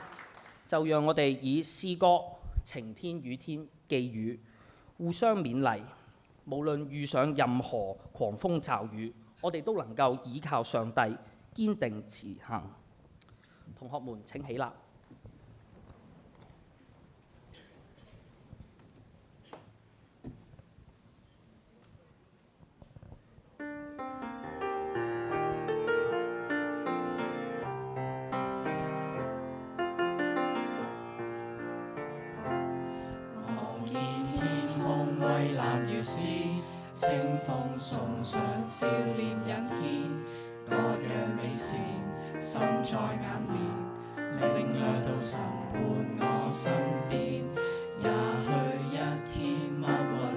就讓我哋以詩歌晴天雨天寄語，互相勉勵。無論遇上任何狂風驟雨，我哋都能夠倚靠上帝，堅定前行。同學們請起立。望見天空蔚藍如絲，清風送上笑臉引牽，各樣美善心在眼簾，領略到神伴我身邊。也許一天密雲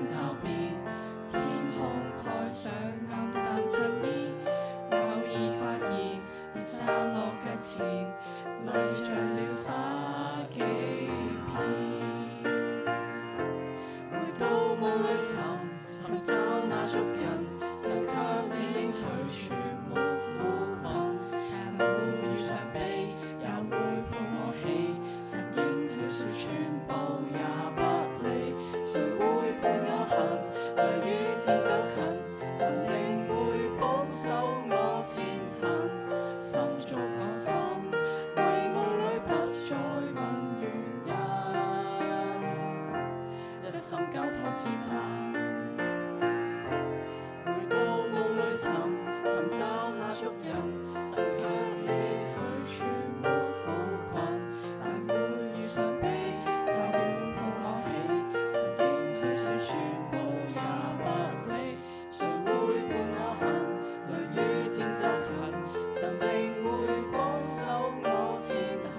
驟變，天空蓋上暗淡襯衣，偶爾發現已散落腳前，淚着了灑幾片。回到夢裏尋找那族人，神卻已應去全無苦困。但會遇上悲，也會抱我起，神應許說全部也不離。誰會伴我行？雷雨漸走近，神定會保守我前行。心觸我心，迷霧裏不再問原因，一心交託前行。回到夢裏尋找那族人，神卻離去全無苦困。但會遇上悲，也會抱我起，神應許說全部也不離。誰會伴我行？雷雨漸走近，神定會保守我前行。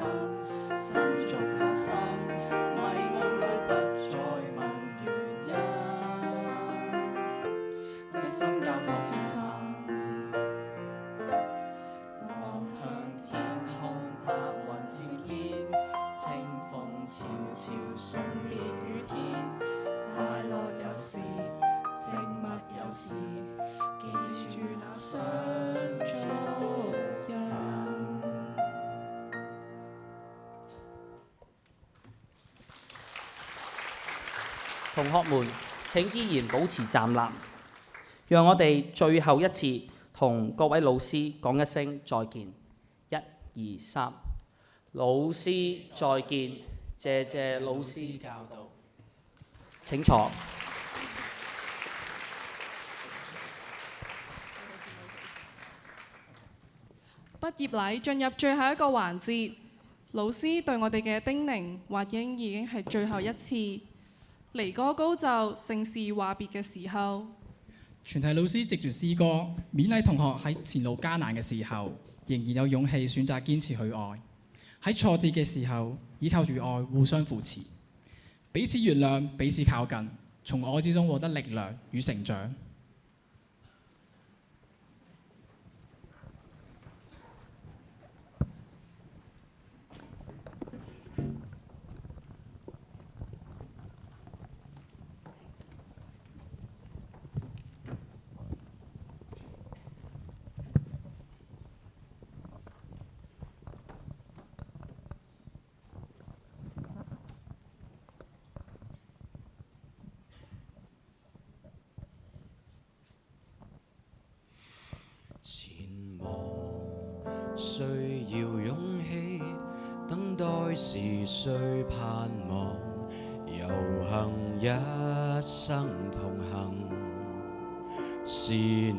心觸我心，迷霧裏不再問原因，一心交託前行。望向天空，白雲漸見，清風悄悄送別雨天。快樂有時，靜默有時，記住那相觸人。同學們請依然保持站立，讓我哋最後一次同各位老師講一聲再見。1、2、3，老師再見，謝謝老師教導。請坐。畢業禮進入最後一個環節，老師對我哋嘅叮嚀或應已經係最後一次。離歌高奏，正是話別嘅時候。全體老師藉住詩歌勉勵同學喺前路艱難嘅時候，仍然有勇氣選擇堅持去愛。喺挫折嘅時候，依靠住愛互相扶持，彼此原諒，彼此靠近，從愛之中獲得力量與成長。需要勇氣，等待時需盼望，遊行一生同行，是你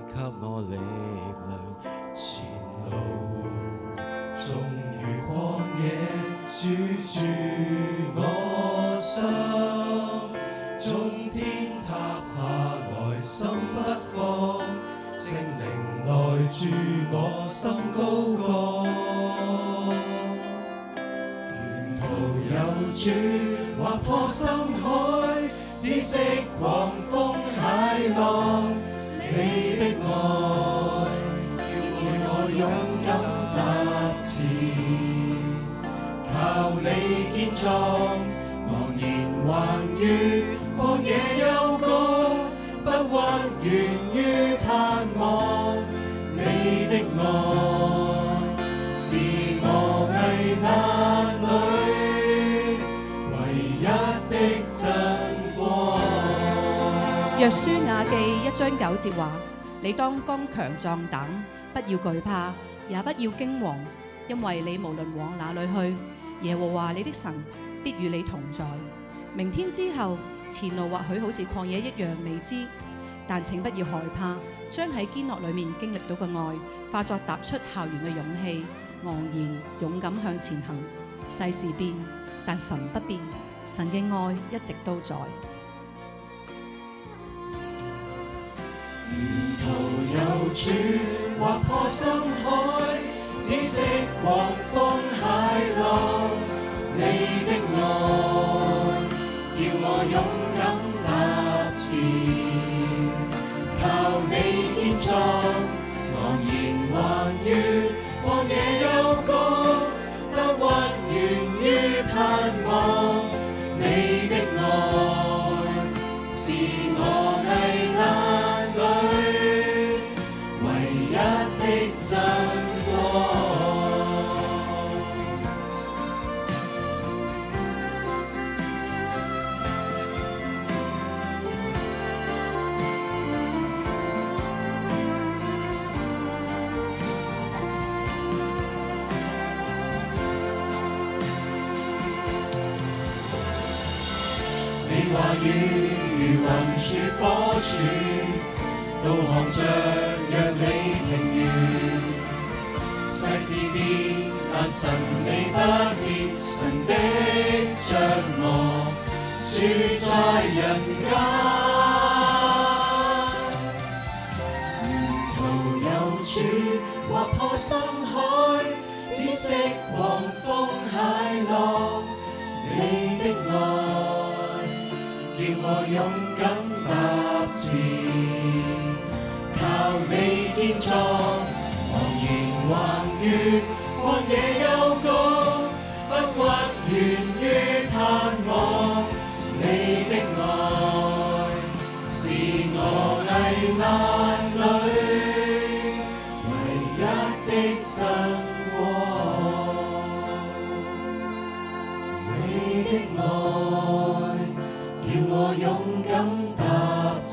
給我力量，前路縱如曠野，駐住我心，縱聖靈來住我心高歌。沿途有主劃破深海，知識狂風駭浪，你的愛叫我勇敢踏前，靠你堅壯，昂然橫越曠野幽谷，不屈源於盼望，你的愛是我危難裏唯一的真光。約書亞記1章9節話：你當剛強壯膽，不要懼怕，也不要驚惶，因為你無論往哪裏去，耶和華你的神必與你同在。明天之後，前路或許好似曠野一樣未知，但請不要害怕，將喺堅樂裏面經歷到嘅愛，化作踏出校園嘅勇氣，昂然勇敢向前行。世事變，但神不變，神嘅愛一直都在。沿途有主劃破深海，知識狂風駭浪，你的愛叫我勇敢踏前，靠你堅壯，昂然橫越曠野幽谷，不屈源於盼望，你的愛是我危難裏唯一的真光。你話語如雲柱火柱，導航着讓你平原。世事變，但神你不變，神的將我住在人間。沿途有主劃破深海，知識狂風駭浪，你的愛叫我勇敢踏前，靠你堅壯，昂然橫越曠野幽谷，不屈源於盼望，你的愛是我危難裏唯一的真光，你的愛叫我勇敢踏前，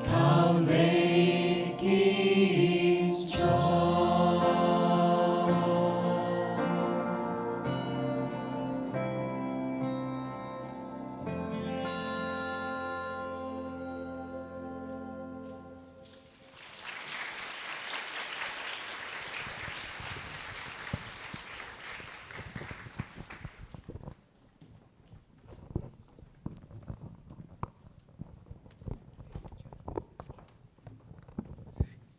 靠你堅壯。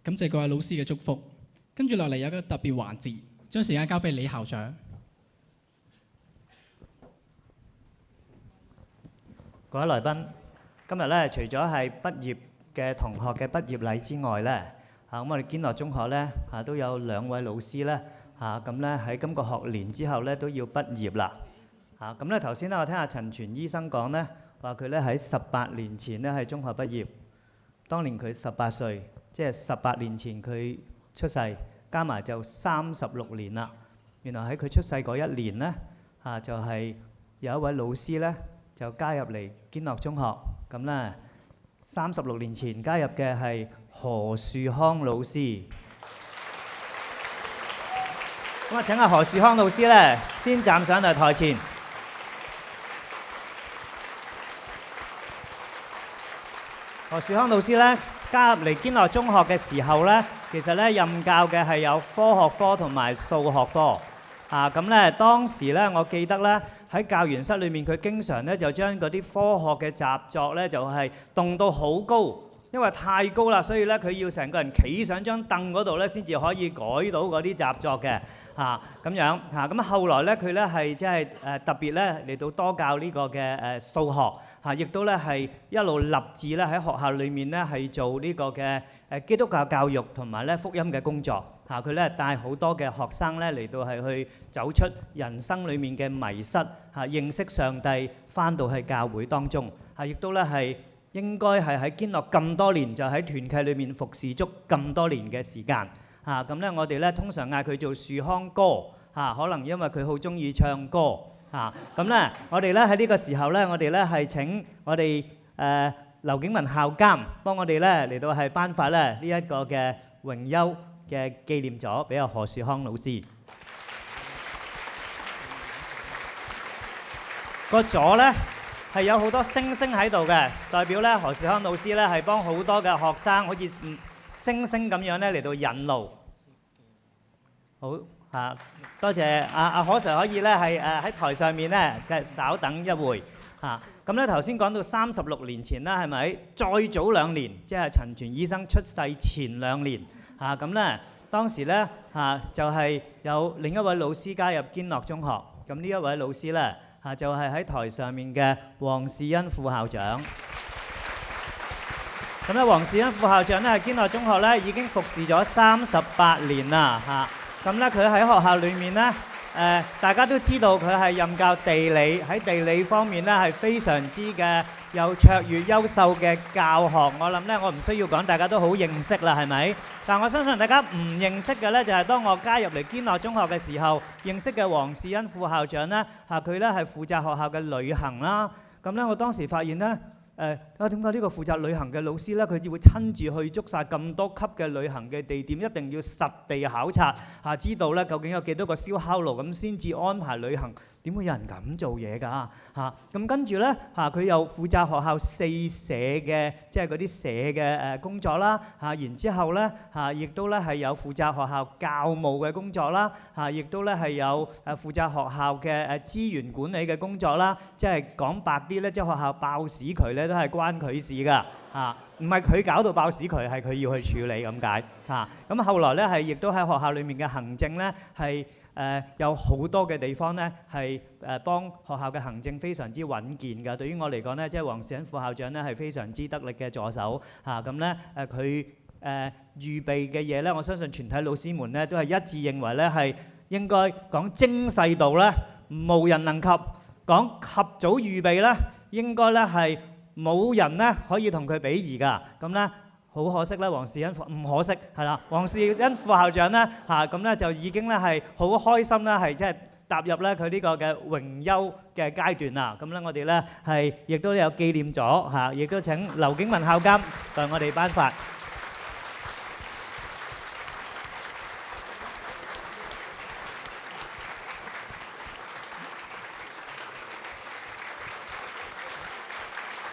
感謝各位老師嘅祝福。跟住落嚟有一個特別環節，將時間交俾李校長。各位來賓，今日咧除咗係畢業嘅同學嘅畢業禮之外咧，咁我哋堅樂中學咧都有2位老師咧咁咧喺今個學年之後咧都要畢業啦。咁咧頭先咧我聽阿陳全醫生講咧，話佢咧喺18年前咧喺中學畢業，當年佢18歲。即係18年前佢出世，加埋就36年啦。原來喺佢出世嗰一年呢，就係有一位老師呢，就加入嚟堅樂中學。咁呢36年前加入嘅係何樹康老師。咁啊，請阿何樹康老師呢，先站上嚟台前。何樹康老師呢，加入嚟堅樂中學嘅時候呢，其實呢任教嘅係有科學科同埋數學科。咁呢當時呢，我記得呢喺教員室裏面，佢經常呢就將嗰啲科學嘅習作呢就係動到好高，因為太高啦，所以咧佢要成個人企上張凳嗰度咧，先至可以改到嗰啲習作嘅咁樣嚇。咁後來咧佢咧係即係特別咧嚟到多教呢個嘅數學亦都咧係一路立志咧喺學校裏面咧係做呢個嘅基督教教育同埋咧福音嘅工作佢咧帶好多嘅學生咧嚟到係去走出人生裏面嘅迷失認識上帝，返到去教會當中亦都咧係。應該係喺堅樂咁多年，就喺團契裏面服侍足咁多年嘅時間咁咧我哋咧通常嗌佢做樹康哥可能因為佢好中意唱歌咁咧我哋咧喺呢個時候咧，我哋咧係請我哋劉景文校監幫我哋咧嚟到係頒發咧呢一個嘅榮休嘅紀念座俾阿何樹康老師。個座咧係有好多星星喺度嘅，代表咧何樹康老師咧係幫好多嘅學生好似星星咁樣咧嚟到引路。好多謝阿何 Sir 可以咧係喺台上面咧嘅稍等一會咁咧頭先講到36年前啦，係咪？再早2年，即係陳全醫生出世前2年咁咧當時咧就係有另一位老師加入堅樂中學，咁呢一位老師咧。就係喺台上面嘅黃士恩副校長。咁咧，黃士恩副校長咧係堅樂中學咧已經服侍咗38年啦咁咧佢喺學校裏面咧大家都知道佢係任教地理，喺地理方面咧係非常之嘅有卓越優秀嘅教學。我諗咧我唔需要講，大家都好認識啦，係咪？但我相信大家唔認識嘅咧，就係當我加入嚟堅樂中學嘅時候，認識嘅黃士恩副校長咧佢咧係負責學校嘅旅行啦。咁咧我當時發現咧點解呢個負責旅行嘅老師咧，佢會親自去捉晒咁多級嘅旅行嘅地點，一定要實地考察知道咧究竟有幾多個燒烤爐，咁先至安排旅行。點會有人咁做嘢㗎咁跟住咧佢又負責學校4社嘅，即係嗰啲社嘅工作啦然之後咧亦都咧係有負責學校教務嘅工作啦亦都咧係有負責學校嘅資源管理嘅工作啦。即係講白啲咧，即係學校爆屎渠咧都係關佢事㗎唔係佢搞到爆屎渠，係佢要去處理咁解咁後來咧係亦都喺學校裡面嘅行政咧係。有好多嘅地方咧係幫學校嘅行政非常之穩健㗎。對於我嚟講咧，即係黃士恩副校長咧係非常之得力嘅助手咁咧佢預備嘅嘢咧，我相信全體老師們咧都係一致認為咧係應該講精細度咧無人能及，講及早預備咧應該咧係冇人咧可以同佢比擬㗎。咁咧。好可惜咧，黃士恩唔可惜係啦。黃士恩副校長咧咁咧就已經咧係好開心啦，係即係踏入咧佢呢個嘅榮休嘅階段啦。咁咧我哋咧係亦都有紀念咗亦都請劉景文校監為我哋頒發。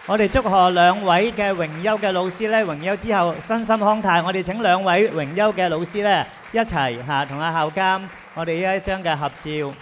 我哋祝賀2位嘅榮休嘅老師咧，榮休之後身心康泰。我哋請2位榮休嘅老師咧一齊同阿校監，我哋呢一張嘅合照。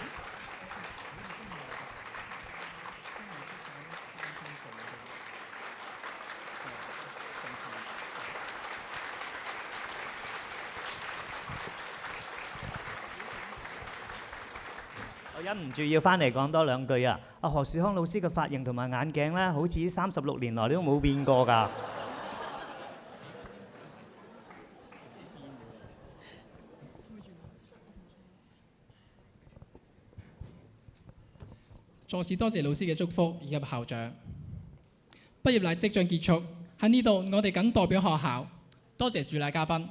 我忍唔住要翻嚟講多2句啊！阿何樹康老師嘅髮型同埋眼鏡咧，好似36年來都冇變過㗎。再次多謝老師嘅祝福以及校長。畢業禮即將結束，喺呢度我哋謹代表學校多謝主禮嘉賓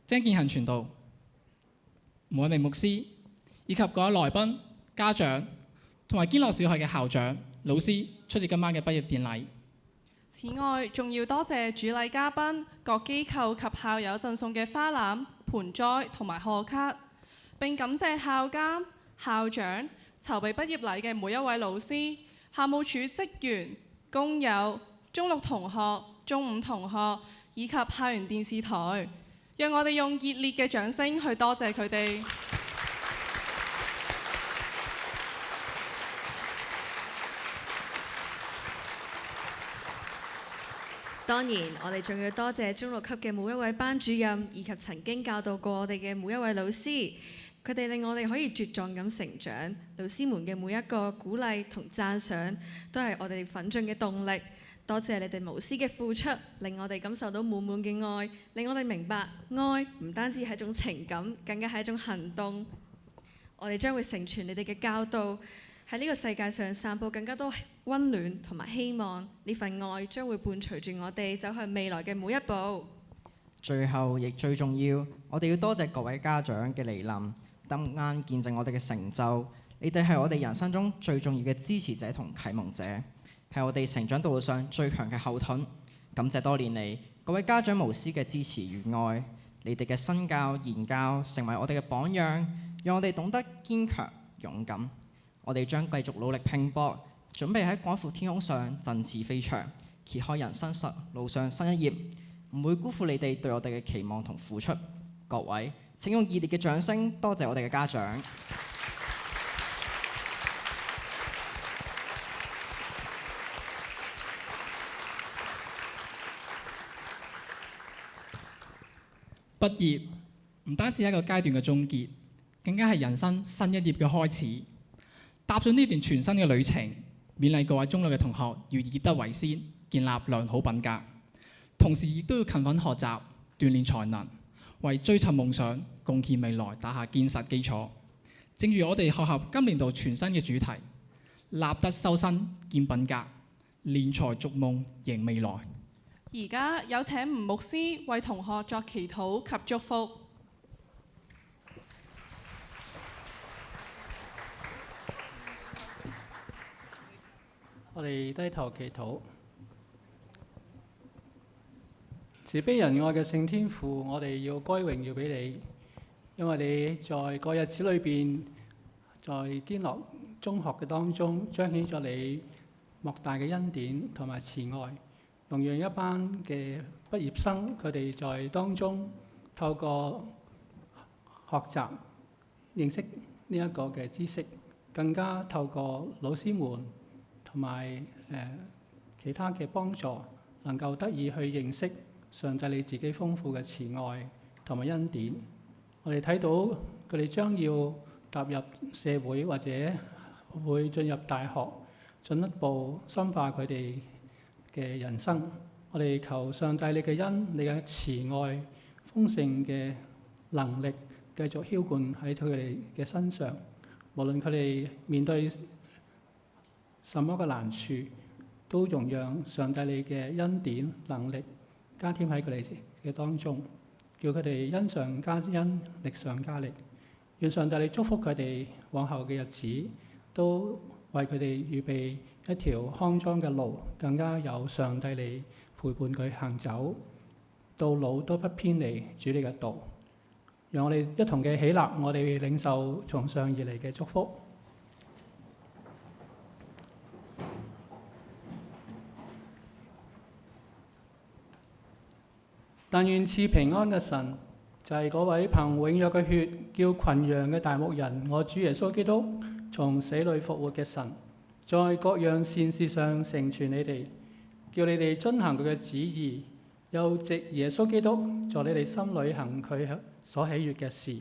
張建恒傳道、吳偉明牧師以及各位來賓、家長同埋堅樂小學嘅校長、老師出席今晚嘅畢業典禮。此外，仲要多謝主禮嘉賓、各機構及校友贈送嘅花籃、盆栽同埋賀卡，並感謝校監、校長、籌備畢業禮嘅每一位老師、校務處職員、工友、中六同學、中五同學以及校園電視台。讓我哋用熱烈嘅掌聲去多謝佢哋。當然，我哋仲要多謝中六級嘅每一位班主任，以及曾經教導過我哋嘅每一位老師，佢哋令我哋可以茁壯咁成長。老師們嘅每一個鼓勵同讚賞，都係我哋奮進嘅動力。多謝你哋無私嘅付出，令我哋感受到滿滿嘅愛，令我哋明白愛唔單止係一種情感，更加係一種行動。我哋將會承傳你哋嘅教導，喺呢個世界上散佈更加多溫暖同埋希望。呢份愛將會伴隨住我哋走向未來嘅每一步。最後亦最重要，我哋要多謝各位家長嘅嚟臨，等啱見證我哋嘅成就。你哋係我哋人生中最重要嘅支持者同啟蒙者，係我哋成長道路上最強嘅後盾。感謝多年嚟各位家長無私嘅支持與愛，你哋嘅身教言教成為我哋嘅榜樣，讓我哋懂得堅強勇敢。我哋將繼續努力拼搏，準備喺廣闊天空上振翅飛翔，揭開人生路上新一頁，唔會辜負你哋對我哋嘅期望同付出。各位，請用熱烈嘅掌聲多謝我哋嘅家長。畢業唔單止係一個階段嘅終結，更加係人生新一頁嘅開始。踏上呢段全新嘅旅程，勉勵各位中六嘅同學要以德為先，建立良好品格，同時亦都要勤奮學習，鍛鍊才能，為追尋夢想、貢獻未來打下堅實基礎。正如我哋學校今年度全新嘅主題：立德修身建品格，練才逐夢迎未來。而家有請吳牧師為同學作祈禱及祝福。我哋低頭祈禱，慈悲仁愛嘅聖天父，我哋要歸榮耀俾你，因為你在個日子裏邊，在堅樂中學嘅當中，彰顯咗你莫大嘅恩典同埋慈愛。容讓一班嘅畢業生，佢哋在當中透過學習認識呢一個嘅知識，更加透過老師們同埋其他嘅幫助，能夠得以去認識上帝你自己豐富嘅慈愛同埋恩典。我哋睇到佢哋將要踏入社會或者會進入大學，進一步深化佢哋嘅人生。我哋求上帝你嘅恩，你嘅慈愛豐盛嘅能力繼續澆灌喺佢哋嘅身上，無論佢哋面對什麼嘅難處，都容讓上帝你嘅恩典能力加添喺佢哋嘅當中，叫佢哋恩上加恩，力上加力。願上帝你祝福佢哋往後嘅日子，都為佢哋預備一條康莊嘅路，更加有上帝你陪伴佢行走，到老都不偏離主你嘅道。讓我哋一同嘅起立，我哋領受從上而嚟嘅祝福。但願賜平安嘅神，就係嗰位憑永約嘅血叫群羊嘅大牧人，我主耶穌基督從死裏復活嘅神，在各樣善事上成全你哋，叫你哋遵行佢嘅旨意，又藉耶穌基督在你哋心裏行佢所喜悅嘅事。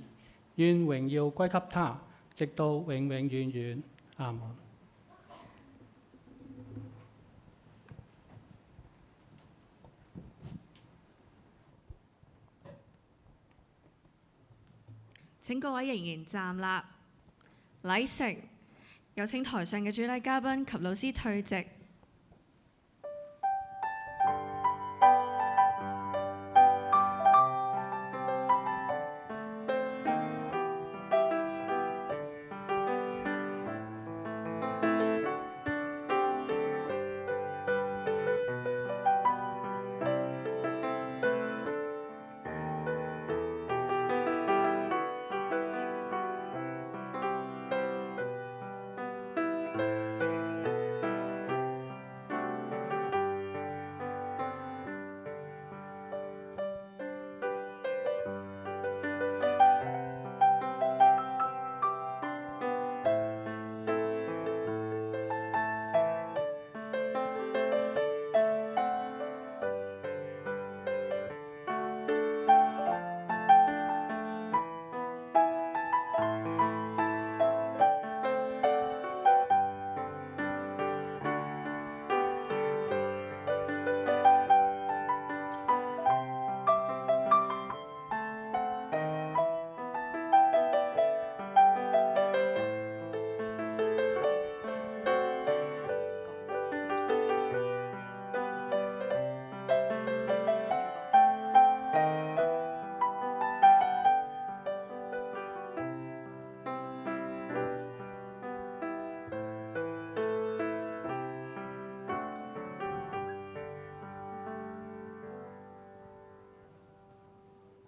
願榮耀歸給他，直到永永遠遠。阿門。請各位仍然站立。禮成，有請台上嘅主禮嘉賓及老師退席。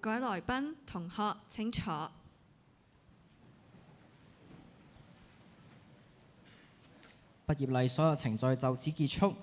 各位來賓、同學請坐。畢業禮所有程序就此結束。